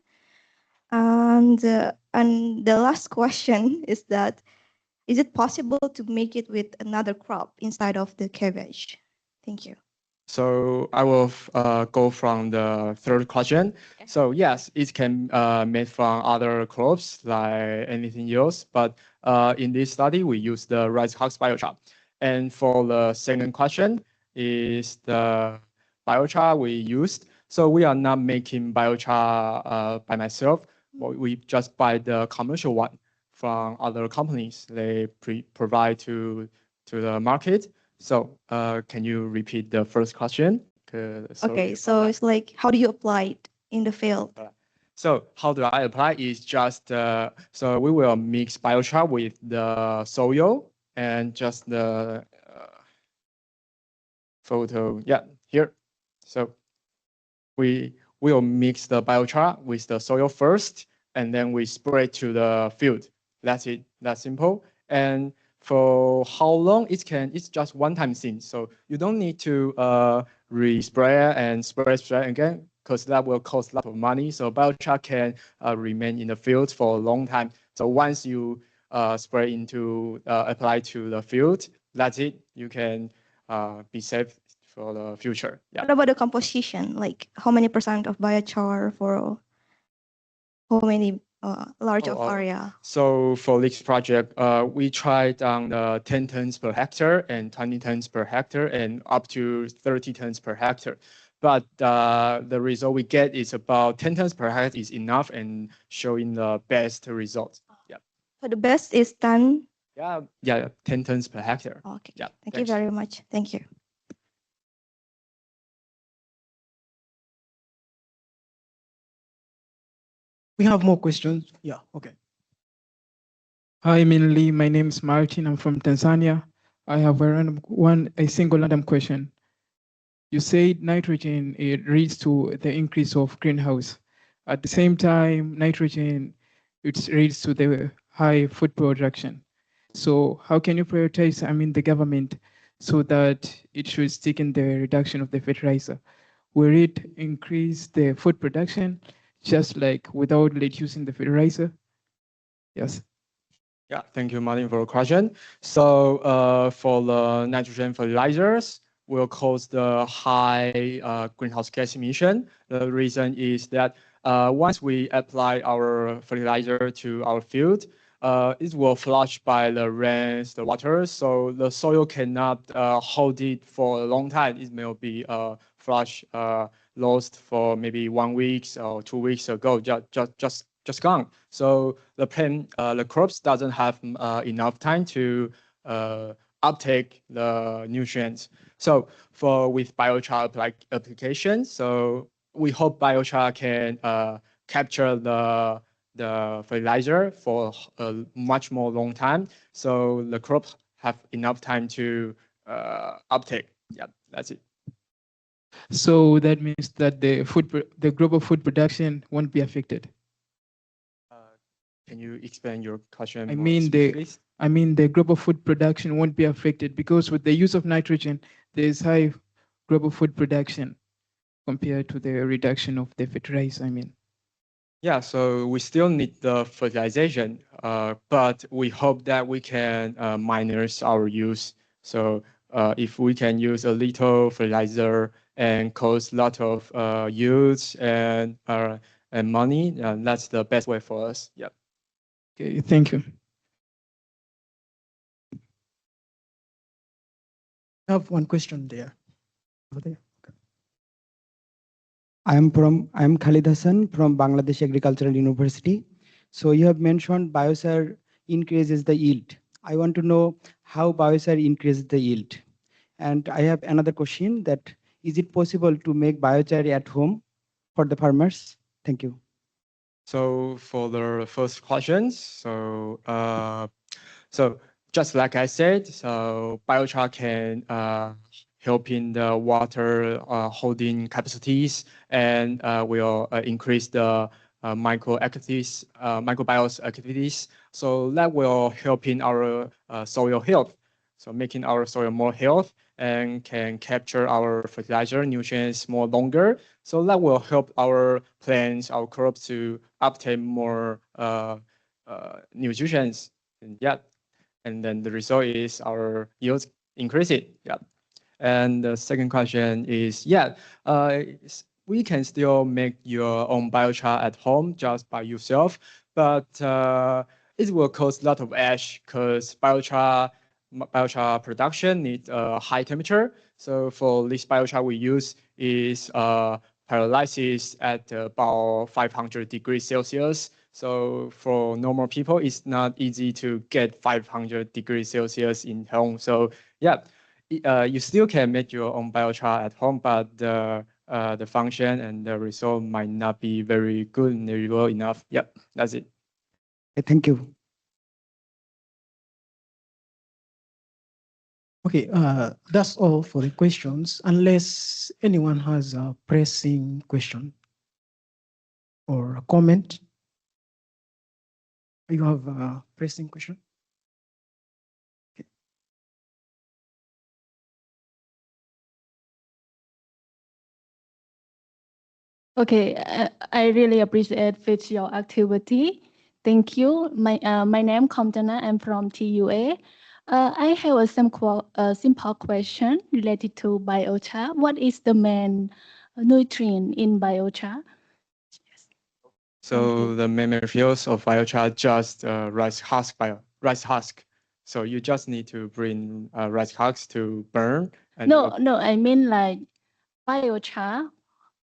And the last question is that, is it possible to make it with another crop inside of the cabbage? Thank you. So I will go from the third question. Okay. So yes, it can made from other crops like anything else, but in this study we use the rice husk biochar. And for the second question is the biochar we used. So we are not making biochar by myself, but we just buy the commercial one from other companies. They provide to the market. So can you repeat the first question? Okay, so it's like, how do you apply it in the field? So how do I apply is just, so we will mix biochar with the soil and just the photo, yeah, here. So we will mix the biochar with the soil first, and then we spray to the field. That's it, that's simple. And for how long it's just one time thing. So you don't need to re-spray and spray again, because that will cost a lot of money. So biochar can remain in the field for a long time. So once you spray into, apply to the field, that's it. You can be safe for the future. Yeah. What about the composition? Like how many percent of biochar for how many large of area? So for this project, we tried on 10 tons per hectare and 20 tons per hectare and up to 30 tons per hectare. But the result we get is about 10 tons per hectare is enough and showing the best results. Yeah. So the best is 10. Yeah, 10 tons per hectare. Okay. Yeah. Thank you very much. Thank you. We have more questions. Yeah, okay. Hi, Minli. My name is Martin. I'm from Tanzania. I have a single random question. you said nitrogen it leads to the increase of greenhouse. At the same time, nitrogen it leads to the high food production. So how can you prioritize, I mean, the government so that it should stick in the reduction of the fertilizer? Will it increase the food production just like without reducing the fertilizer? Yes. Yeah, thank you, Martin, for the question. So for the nitrogen fertilizers, will cause the high greenhouse gas emission. The reason is that once we apply our fertilizer to our field, it will flush by the rains, the water, so the soil cannot hold it for a long time. It may be flush lost for maybe 1 week or 2 weeks ago, just gone. So the plant, the crops doesn't have enough time to uptake the nutrients. So for with biochar application, so we hope biochar can capture the fertilizer for a much more long time, so the crop have enough time to uptake. Yeah, that's it. So that means that the global food production won't be affected. Can you explain your question I more mean specifically? the global food production won't be affected because with the use of nitrogen, there is high global food production compared to the reduction of the fertilizer. I mean. Yeah, so we still need the fertilization, but we hope that we can minus our use. So if we can use a little fertilizer and cost a lot of yields and money, that's the best way for us. Yeah. Okay, thank you. I have one question there. Over there. I am Khalid Hassan from Bangladesh Agricultural University. So you have mentioned biochar increases the yield. I want to know how biochar increases the yield. And I have another question that is it possible to make biochar at home for the farmers? Thank you. So for the first questions, so just like I said, so biochar can help in the water holding capacities and will increase the microbial activities. So that will help in our soil health. So making our soil more health and can capture our fertilizer nutrients more longer. So that will help our plants, our crops to obtain more nutrients. And yeah, and then the result is our yields increasing. Yeah. And the second question is, yeah, we can still make your own biochar at home just by yourself, but it will cost a lot of ash because biochar production needs a high temperature. So for this biochar we use is pyrolysis at about 500 degrees Celsius. So for normal people, it's not easy to get 500 degrees Celsius in home. So yeah, you still can make your own biochar at home, but the function and the result might not be very good and reliable enough. Yep, that's it. Thank you. Okay, that's all for the questions, unless anyone has a pressing question or a comment. You have a pressing question? Okay, I really appreciate with your activity. Thank you. My name Kamjana. I'm from TUA. I have a simple question related to biochar. What is the main nutrient in biochar? Yes. So the main materials of biochar just rice husk. So you just need to bring rice husks to burn. And No, I mean like biochar.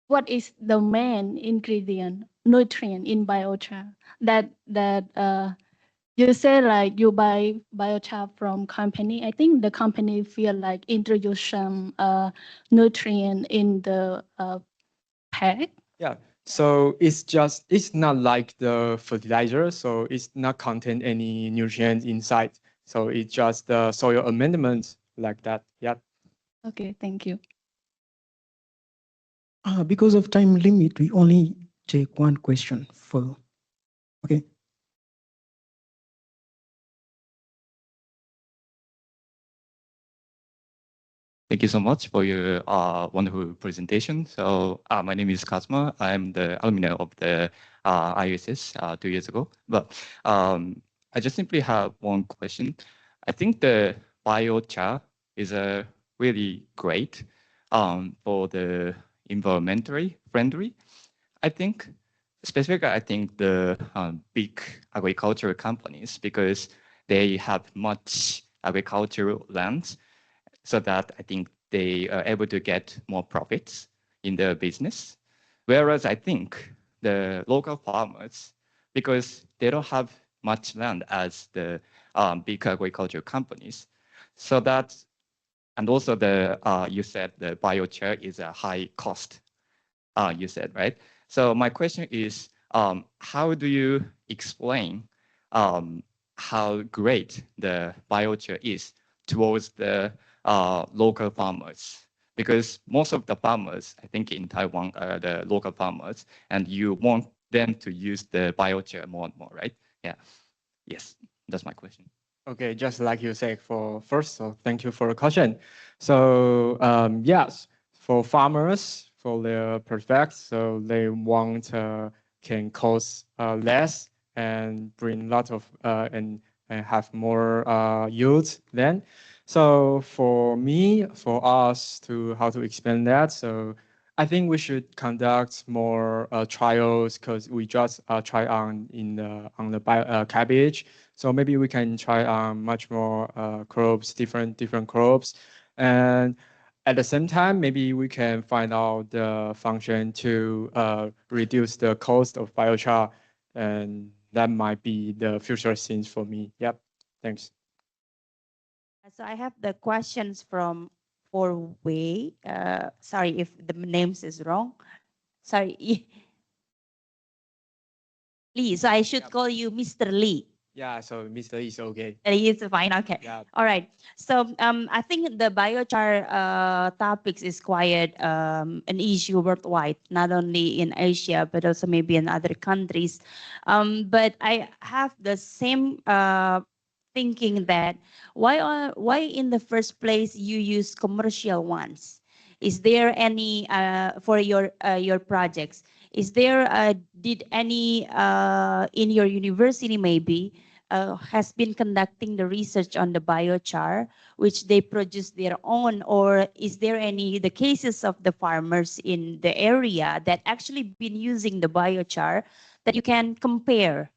What is the main ingredient nutrient in biochar that you say like you buy biochar from company. I think the company feel like introduce some nutrient in the pack. yeah, so it's not like the fertilizer, so it's not contain any nutrients inside. So it's just the soil amendment like that. Yeah. Okay, thank you. Because of time limit, we only take one question for, okay. Thank you so much for your wonderful presentation. So my name is Kazma. I'm the alumni of the ISS 2 years ago. But I just simply have one question. I think the biochar is a really great for the environmentally friendly. I think specifically, I think the big agricultural companies, because they have much agricultural lands, so that I think they are able to get more profits in their business. Whereas I think the local farmers, because they don't have much land as the big agricultural companies, so that, and also the you said the biochar is a high cost, you said, right? So my question is, how do you explain how great the biochar is towards the local farmers? Because most of the farmers, I think in Taiwan, are the local farmers, and you want them to use the biochar more and more, right? Yeah. Yes, that's my question. Okay, just like you said for first, so thank you for the question. So yes, for farmers, for their prospects, so they want can cost less and bring lot of and have more yields then. So for me, for us to how to explain that, so I think we should conduct more trials because we just try on the cabbage. So maybe we can try much more crops, different crops, and at the same time, maybe we can find out the function to reduce the cost of biochar, and that might be the future scenes for me. Yep, thanks. So I have the questions from for Wei. Sorry if the names is wrong. Sorry, Lee. So I should call you Mr. Lee. Yeah, so Mr. is okay. Lee is fine. Okay. Yeah. All right. So I think the biochar topics is quite an issue worldwide, not only in Asia but also maybe in other countries. But I have the same thinking that why in the first place you use commercial ones? Is there any for your projects? Is there did any in your university maybe has been conducting the research on the biochar, which they produce their own, or is there any the cases of the farmers in the area that actually been using the biochar that you can compare?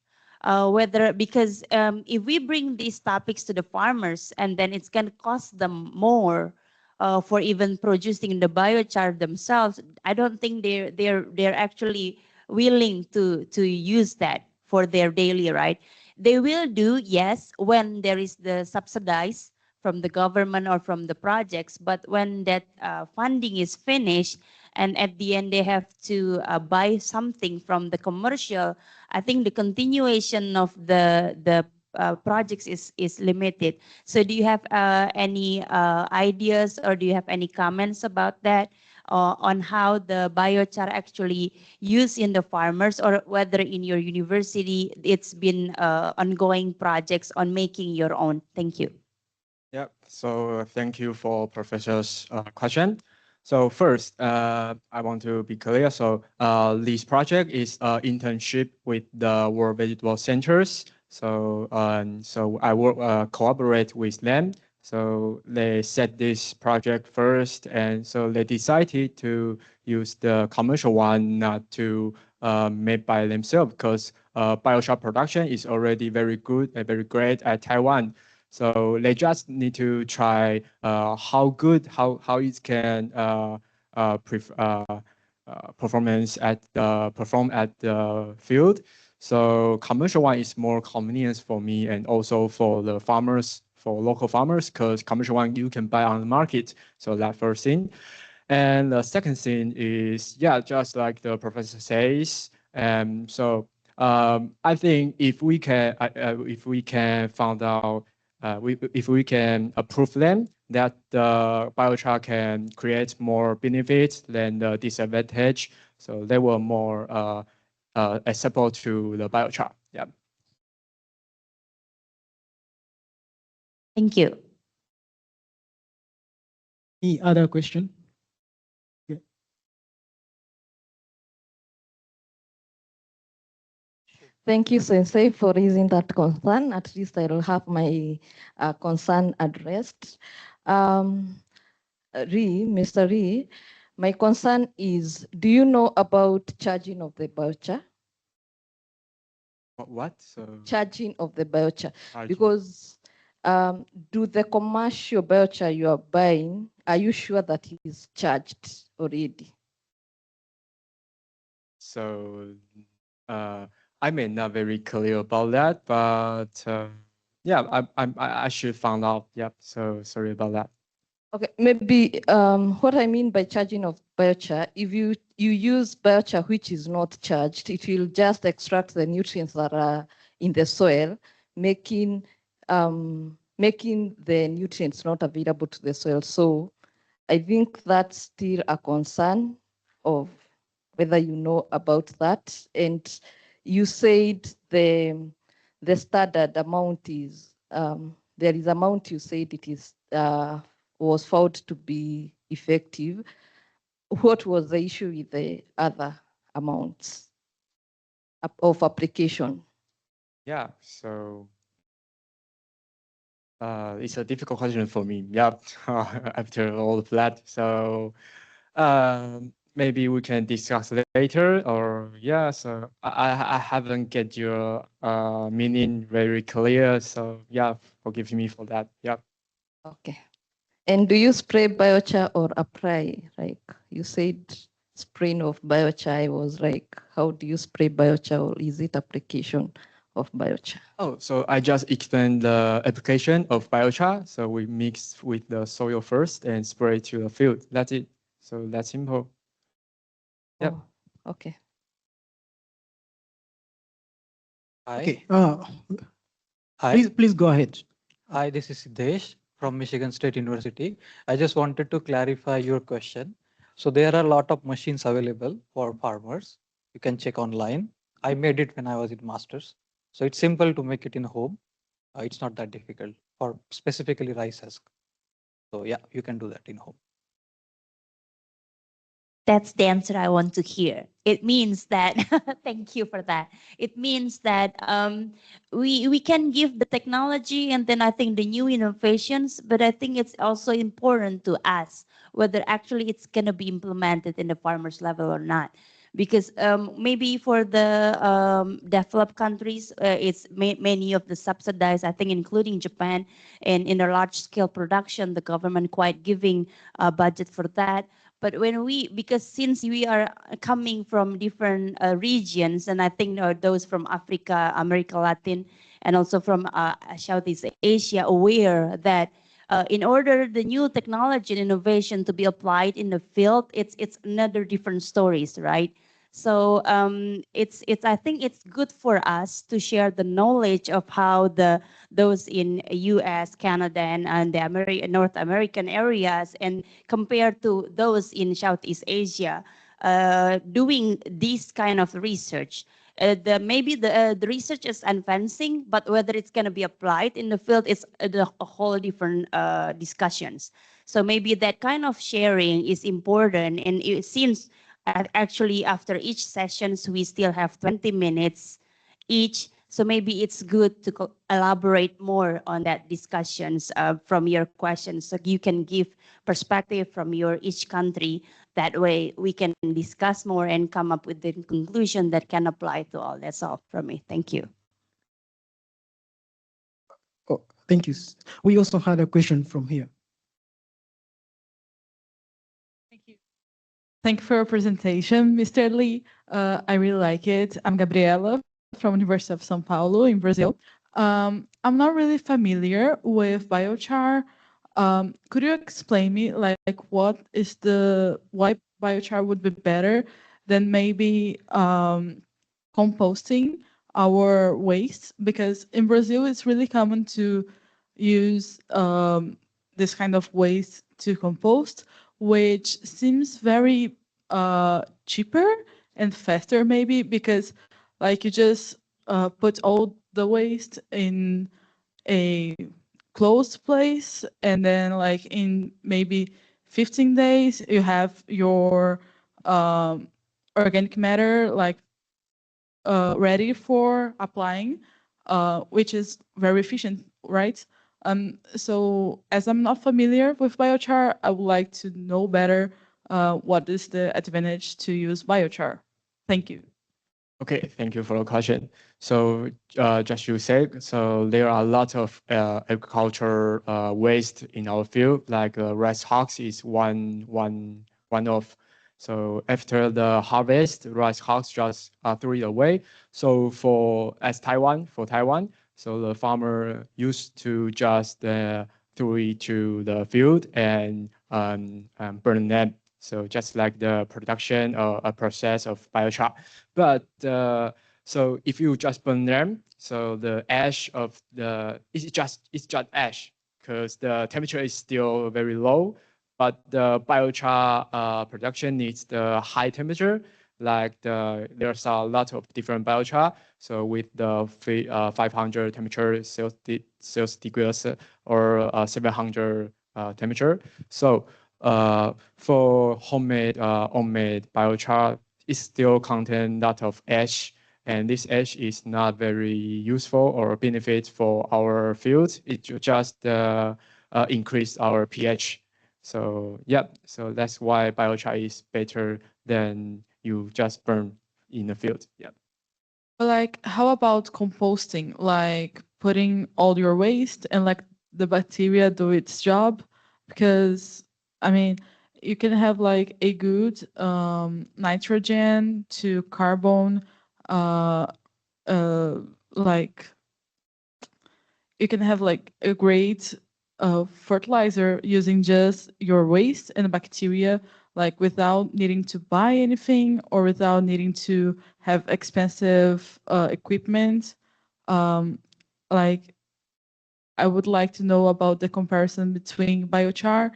Whether because if we bring these topics to the farmers and then it's going to cost them more for even producing the biochar themselves, I don't think they're actually willing to use that for their daily, right? They will do, yes, when there is the subsidize from the government or from the projects, but when that funding is finished and at the end they have to buy something from the commercial, I think the continuation of the projects is limited. So do you have any ideas or do you have any comments about that on how the biochar actually used in the farmers, or whether in your university it's been ongoing projects on making your own? Thank you. Yep. So thank you for Professor's question. So first, I want to be clear. So this project is internship with the World Vegetable Centers. So so I work collaborate with them. So they set this project first, and so they decided to use the commercial one, not to made by themselves, because biochar production is already very good and very great at Taiwan. So they just need to try how good, how it can performance at perform at the field. So commercial one is more convenience for me and also for the farmers, for local farmers, because commercial one you can buy on the market. So that first thing. And the second thing is, yeah, just like the professor says, so I think if we can find out, if we can approve them, that the biochar can create more benefits than the disadvantage. So they were more acceptable to the biochar. Yeah. Thank you. Any other question? Yeah. Thank you, Sensei, for raising that concern. At least I will have my concern addressed. Mr. Ree, my concern is, do you know about charging of the voucher? What? So Charging of the voucher. charging. Because do the commercial voucher you are buying, are you sure that it is charged already? So I may not very clear about that, but yeah, I should find out. Yep. So sorry about that. Okay, maybe what I mean by charging of biochar, if you use biochar which is not charged, it will just extract the nutrients that are in the soil, making the nutrients not available to the soil. So I think that's still a concern of whether you know about that. And you said the standard amount is there is amount you said it is was found to be effective. What was the issue with the other amounts of application? Yeah. So it's a difficult question for me. Yep. After all of that, so maybe we can discuss later. Or yeah. So I haven't get your meaning very clear. So yeah, forgive me for that. Yep. Okay. And do you spray biochar or apply? Like you said, spraying of biochar was like, how do you spray biochar, or is it application of biochar? Oh, so I just explained the application of biochar. So we mix with the soil first and spray to the field. That's it. So that's simple. Yep. Oh, okay. Hi. Okay. Hi. Please go ahead. Hi, this is Siddesh from Michigan State University. I just wanted to clarify your question. So there are a lot of machines available for farmers. You can check online. I made it when I was in masters. So it's simple to make it in home. It's not that difficult for specifically rice husk. So yeah, you can do that in home. That's the answer I want to hear. It means that, thank you for that. It means that we can give the technology and then I think the new innovations, but I think it's also important to ask whether actually it's going to be implemented in the farmers level or not. Because maybe for the developed countries, it's many of the subsidized, I think including Japan, and in a large scale production, the government quite giving a budget for that. But when because since we are coming from different regions, and I think those from Africa, America Latin, and also from Southeast Asia, aware that in order the new technology and innovation to be applied in the field, it's another different stories, right? So it's I think it's good for us to share the knowledge of how those in U.S., Canada, and the North American areas, and compared to those in Southeast Asia, doing this kind of research. Maybe the research is advancing, but whether it's going to be applied in the field is a whole different discussions. So maybe that kind of sharing is important, and it seems actually after each sessions we still have 20 minutes each, so maybe it's good to elaborate more on that discussions from your questions, so you can give perspective from your each country. That way we can discuss more and come up with the conclusion that can apply to all. That's all from me. Thank you. Oh, thank you. We also had a question from here. Thank you for your presentation, Mr. Lee. I really like it. I'm Gabriela from University of São Paulo in Brazil. I'm not really familiar with biochar. Could you explain me like what is why biochar would be better than maybe composting our waste? Because in Brazil, it's really common to use this kind of waste to compost, which seems very cheaper and faster maybe because like you just put all the waste in a closed place and then like in maybe 15 days you have your organic matter like ready for applying, which is very efficient, right? So as I'm not familiar with biochar, I would like to know better what is the advantage to use biochar. Thank you. Okay, thank you for the question. So, just you said, so there are a lot of agriculture waste in our field, like rice husks is one of. So after the harvest, rice husks just throw it away. So for Taiwan, so the farmer used to just throw it to the field and burn them. So just like the production or a process of biochar. But so if you just burn them, so the ash of the it's just ash because the temperature is still very low. But the biochar production needs the high temperature. Like there's a lot of different biochar. So with the 500 temperature Celsius degrees or 700 temperature. So for homemade biochar, it still contain lot of ash, and this ash is not very useful or benefit for our fields. It just increase our pH. So yeah, so that's why biochar is better than you just burn in the field. Yeah. But like, how about composting? Like putting all your waste and like the bacteria do its job? Because I mean, you can have like a good nitrogen to carbon, uh, uh, like you can have like a great fertilizer using just your waste and bacteria, like without needing to buy anything or without needing to have expensive equipment. Um, like I would like to know about the comparison between biochar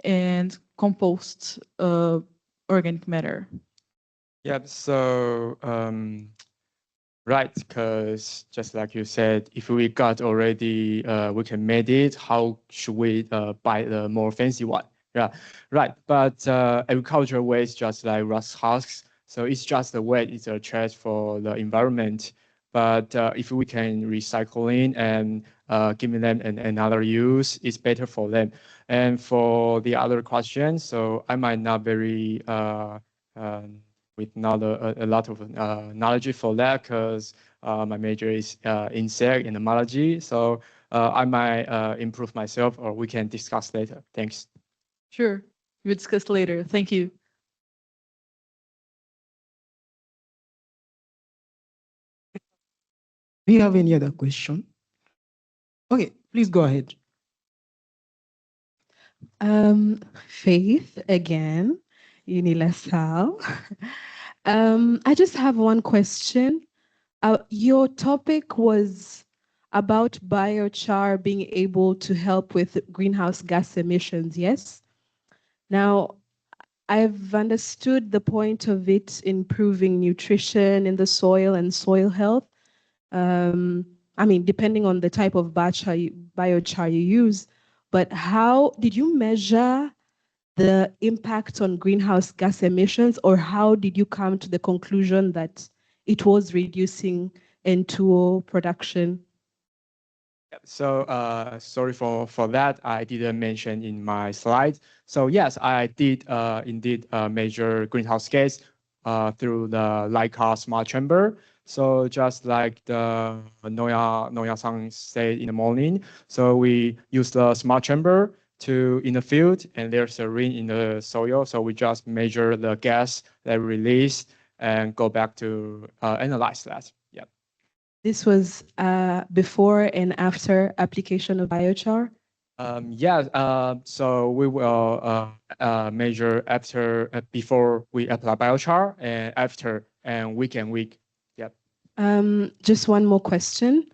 and compost organic matter. Yep. So right, because just like you said, if we got already, we can made it. How should we buy the more fancy one? Yeah, right. But agriculture waste, just like rust husks, so it's just a waste. It's a trash for the environment. But if we can recycling and giving them another use, it's better for them. And for the other question, so I might not very with not a lot of knowledge for that because my major is insect entomology. So I might improve myself or we can discuss later. Thanks. Sure, we'll discuss later. Thank you. Do you have any other question? Okay, please go ahead. Faith again, Unilassal. I just have one question. Your topic was about biochar being able to help with greenhouse gas emissions, yes? Now, I've understood the point of it improving nutrition in the soil and soil health. I mean, depending on the type of biochar you use, but how did you measure the impact on greenhouse gas emissions, or how did you come to the conclusion that it was reducing N2O production? So sorry for that. I didn't mention in my slide. So yes, I did indeed measure greenhouse gas through the Leica smart chamber. So just like the Noya-san said in the morning, so we use the smart chamber to in the field, and there's a ring in the soil. So we just measure the gas that release and go back to analyze that. Yeah. This was before and after application of biochar? Yeah, so we will measure after, before we apply biochar and after and week and week. Yep. Just one more question.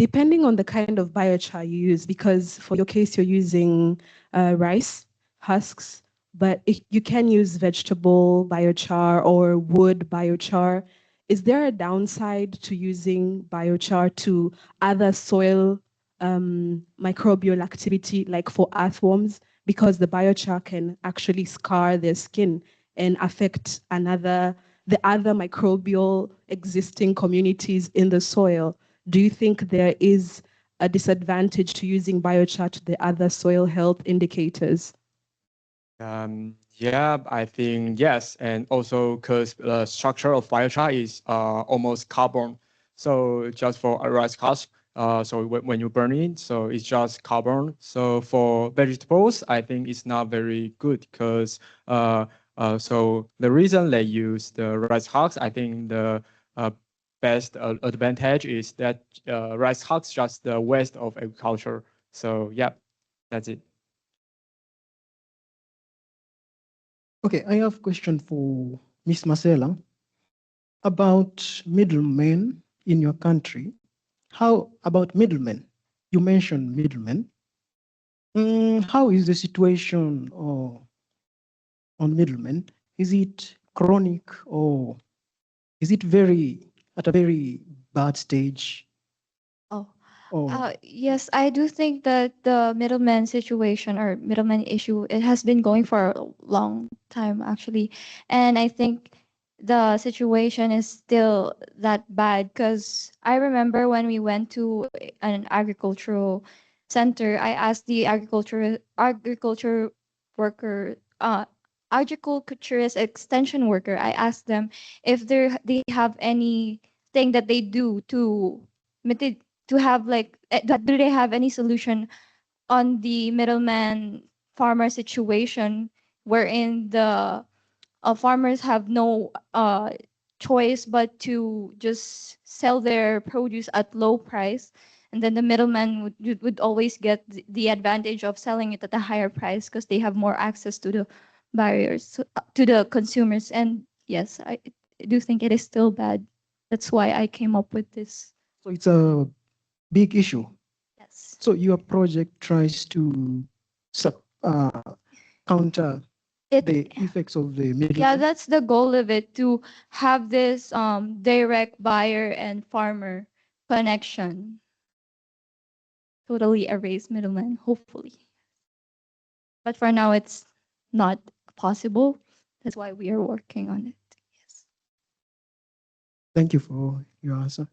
depending on the kind of biochar you use, because for your case, you're using rice husks, but you can use vegetable biochar or wood biochar. Is there a downside to using biochar to other soil microbial activity, like for earthworms? Because the biochar can actually scar their skin and affect the other microbial existing communities in the soil. Do you think there is a disadvantage to using biochar to the other soil health indicators? Yeah, I think yes, and also because the structure of biochar is almost carbon. So just for a rice husk, so when you burn it, so it's just carbon. So for vegetables, I think it's not very good because so the reason they use the rice husks, I think the best advantage is that rice husks just the waste of agriculture. So yeah, that's it. Okay, I have a question for Miss Marcela about middlemen in your country. How about middlemen? You mentioned middlemen. How is the situation on middlemen? Is it chronic or is it at a very bad stage? Oh, Or yes, I do think that the middleman situation or middleman issue, it has been going for a long time actually. And I think the situation is still that bad because I remember when we went to an agricultural center, I asked the agriculture worker, agriculturist extension worker, I asked them if they have anything that they do to mitigate to have like do they have any solution on the middleman farmer situation wherein the farmers have no choice but to just sell their produce at low price, and then the middleman would always get the advantage of selling it at a higher price because they have more access to the buyers, to the consumers. And yes, I do think it is still bad. That's why I came up with this. so it's a big issue. Yes. So your project tries to uh, counter the effects of the middlemen. Yeah, that's the goal of it, to have this direct buyer and farmer connection. Totally erase middleman, hopefully. But for now, it's not possible. That's why we are working on it. Thank you for your answer.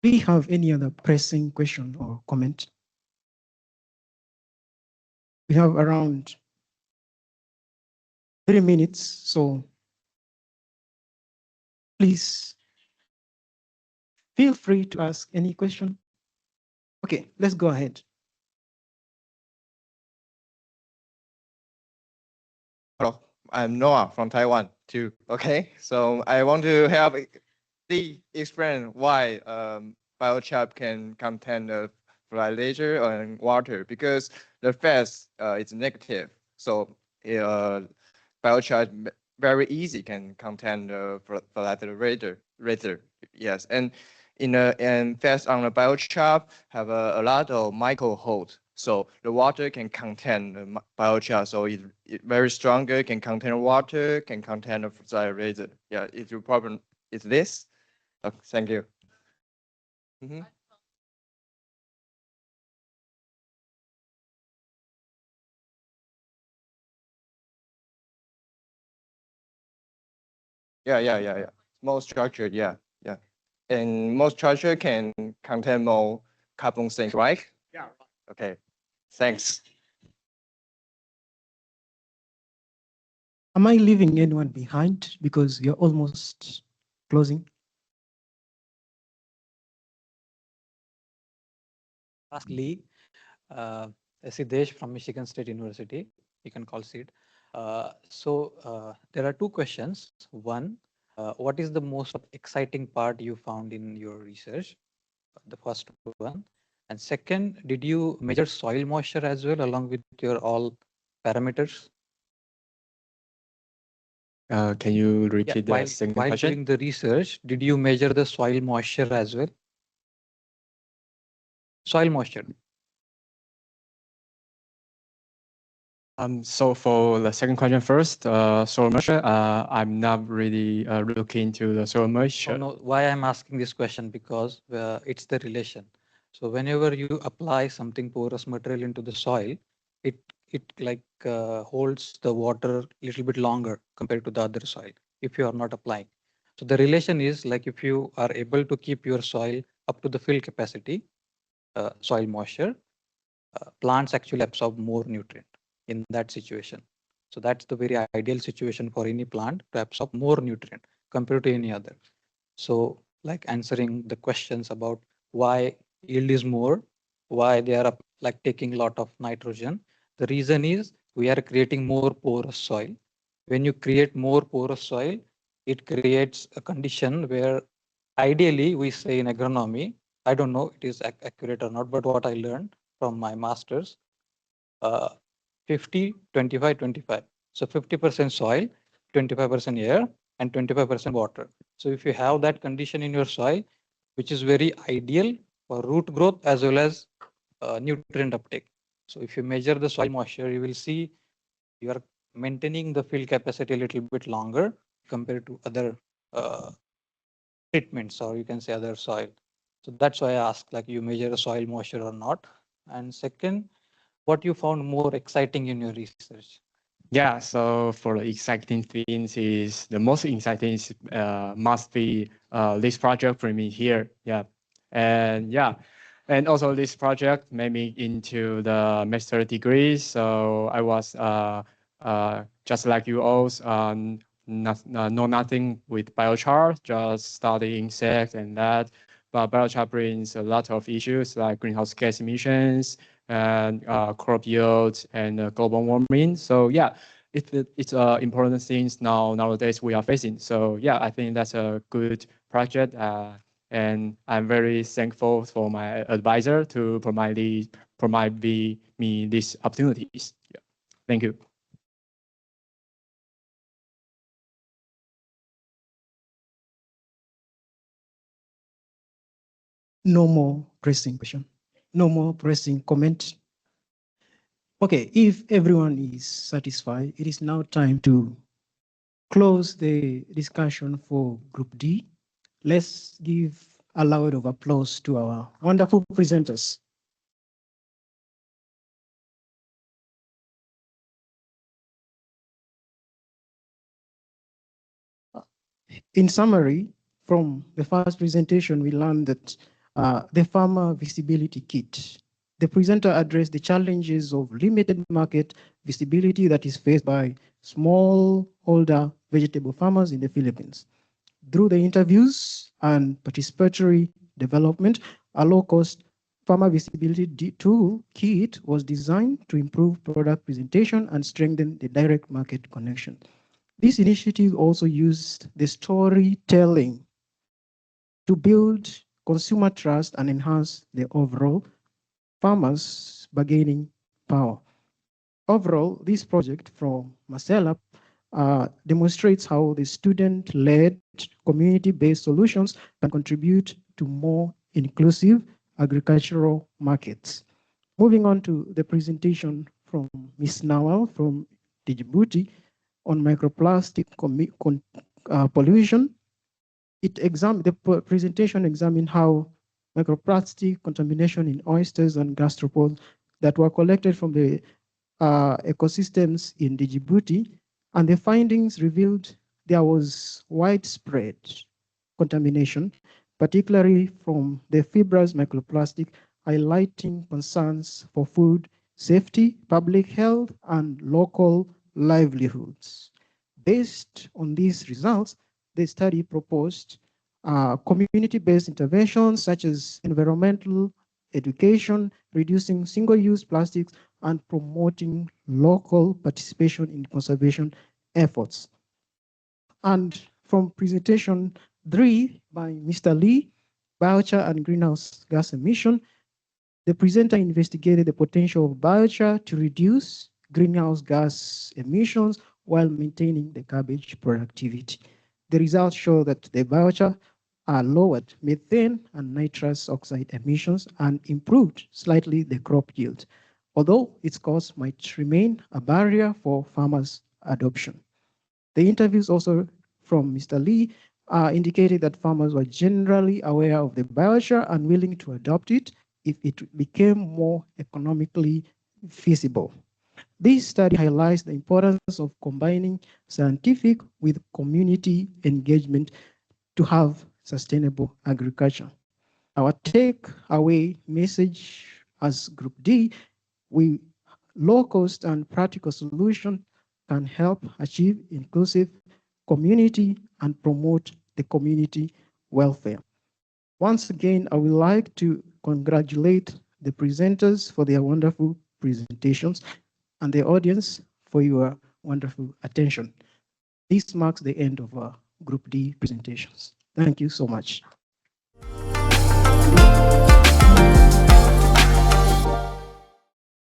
Do you have any other pressing question or comment? We have around 3 minutes, so please feel free to ask any question. Okay, let's go ahead. Hello, I'm Noah from Taiwan too. Okay, so I want to help explain why biochar can contain the fertilizer and water because the fats is negative. So biochar very easy can contain the fertilizer. Yes, and fats on the biochar have a lot of micro holes. So the water can contain the biochar, so it very stronger, can contain water, can contain the fertilizer. Yeah, if your problem is this, thank you. Mhm. Yeah. More structured, yeah. And more structure can contain more carbon sinks, right? Yeah. Okay, thanks. Am I leaving anyone behind because you're almost closing? Lastly, Siddesh from Michigan State University. You can call Sid. There are two questions. One, what is the most exciting part you found in your research? The first one. And second, did you measure soil moisture as well along with your all parameters? Can you repeat the second While question? doing the research, did you measure the soil moisture as well? Soil moisture. So for the second question first, soil moisture, I'm not really looking into the soil moisture. No, why I'm asking this question, because it's the relation. So whenever you apply something porous material into the soil, it like holds the water a little bit longer compared to the other soil if you are not applying. So the relation is like if you are able to keep your soil up to the fill capacity, soil moisture, plants actually absorb more nutrient in that situation. So that's the very ideal situation for any plant to absorb more nutrient compared to any other. So like answering the questions about why yield is more, why they are like taking a lot of nitrogen. The reason is we are creating more porous soil. When you create more porous soil, it creates a condition where ideally we say in agronomy, I don't know it is accurate or not, but what I learned from my masters, uh, 50, 25, 25. So 50% soil, 25% air, and 25% water. So if you have that condition in your soil, which is very ideal for root growth as well as nutrient uptake. So if you measure the soil moisture, you will see you are maintaining the field capacity a little bit longer compared to other treatments, or you can say other soil. So that's why I ask, like, you measure the soil moisture or not. And second, what you found more exciting in your research? Yeah, so for the exciting things is the most exciting is, must be this project for me here. Yeah, and yeah, and also this project made me into the master degree. So I was just like you all, know nothing with biochar, just studying insects and that. But biochar brings a lot of issues like greenhouse gas emissions and crop yields and global warming. So yeah, it's important things nowadays we are facing. So yeah, I think that's a good project, and I'm very thankful for my advisor to provide me these opportunities. Yeah. Thank you. No more pressing question. No more pressing comment. Okay, if everyone is satisfied, it is now time to close the discussion for Group D. Let's give a loud of applause to our wonderful presenters. In summary, from the first presentation, we learned that the farmer visibility kit. The presenter addressed the challenges of limited market visibility that is faced by smallholder vegetable farmers in the Philippines. Through the interviews and participatory development, a low-cost farmer visibility tool kit was designed to improve product presentation and strengthen the direct market connection. This initiative also used the storytelling to build consumer trust and enhance the overall farmers' bargaining power. Overall, this project from Marcella demonstrates how the student-led community-based solutions can contribute to more inclusive agricultural markets. Moving on to the presentation from Ms. Nawal from Djibouti on microplastic pollution. The presentation examined how microplastic contamination in oysters and gastropods that were collected from the ecosystems in Djibouti, and the findings revealed there was widespread contamination, particularly from the fibrous microplastic, highlighting concerns for food safety, public health, and local livelihoods. Based on these results, the study proposed community-based interventions such as environmental education, reducing single-use plastics, and promoting local participation in conservation efforts. And from presentation 3 by Mr. Lee, biochar and greenhouse gas emission, the presenter investigated the potential of biochar to reduce greenhouse gas emissions while maintaining the cabbage productivity. The results show that the biochar lowered methane and nitrous oxide emissions and improved slightly the crop yield, although its cost might remain a barrier for farmers' adoption. The interviews also from Mr. Lee indicated that farmers were generally aware of the biochar and willing to adopt it if it became more economically feasible. This study highlights the importance of combining scientific with community engagement to have sustainable agriculture. Our takeaway message as Group D, we low cost and practical solution can help achieve inclusive community and promote the community welfare. Once again, I would like to congratulate the presenters for their wonderful presentations and the audience for your wonderful attention. This marks the end of our Group D presentations. Thank you so much.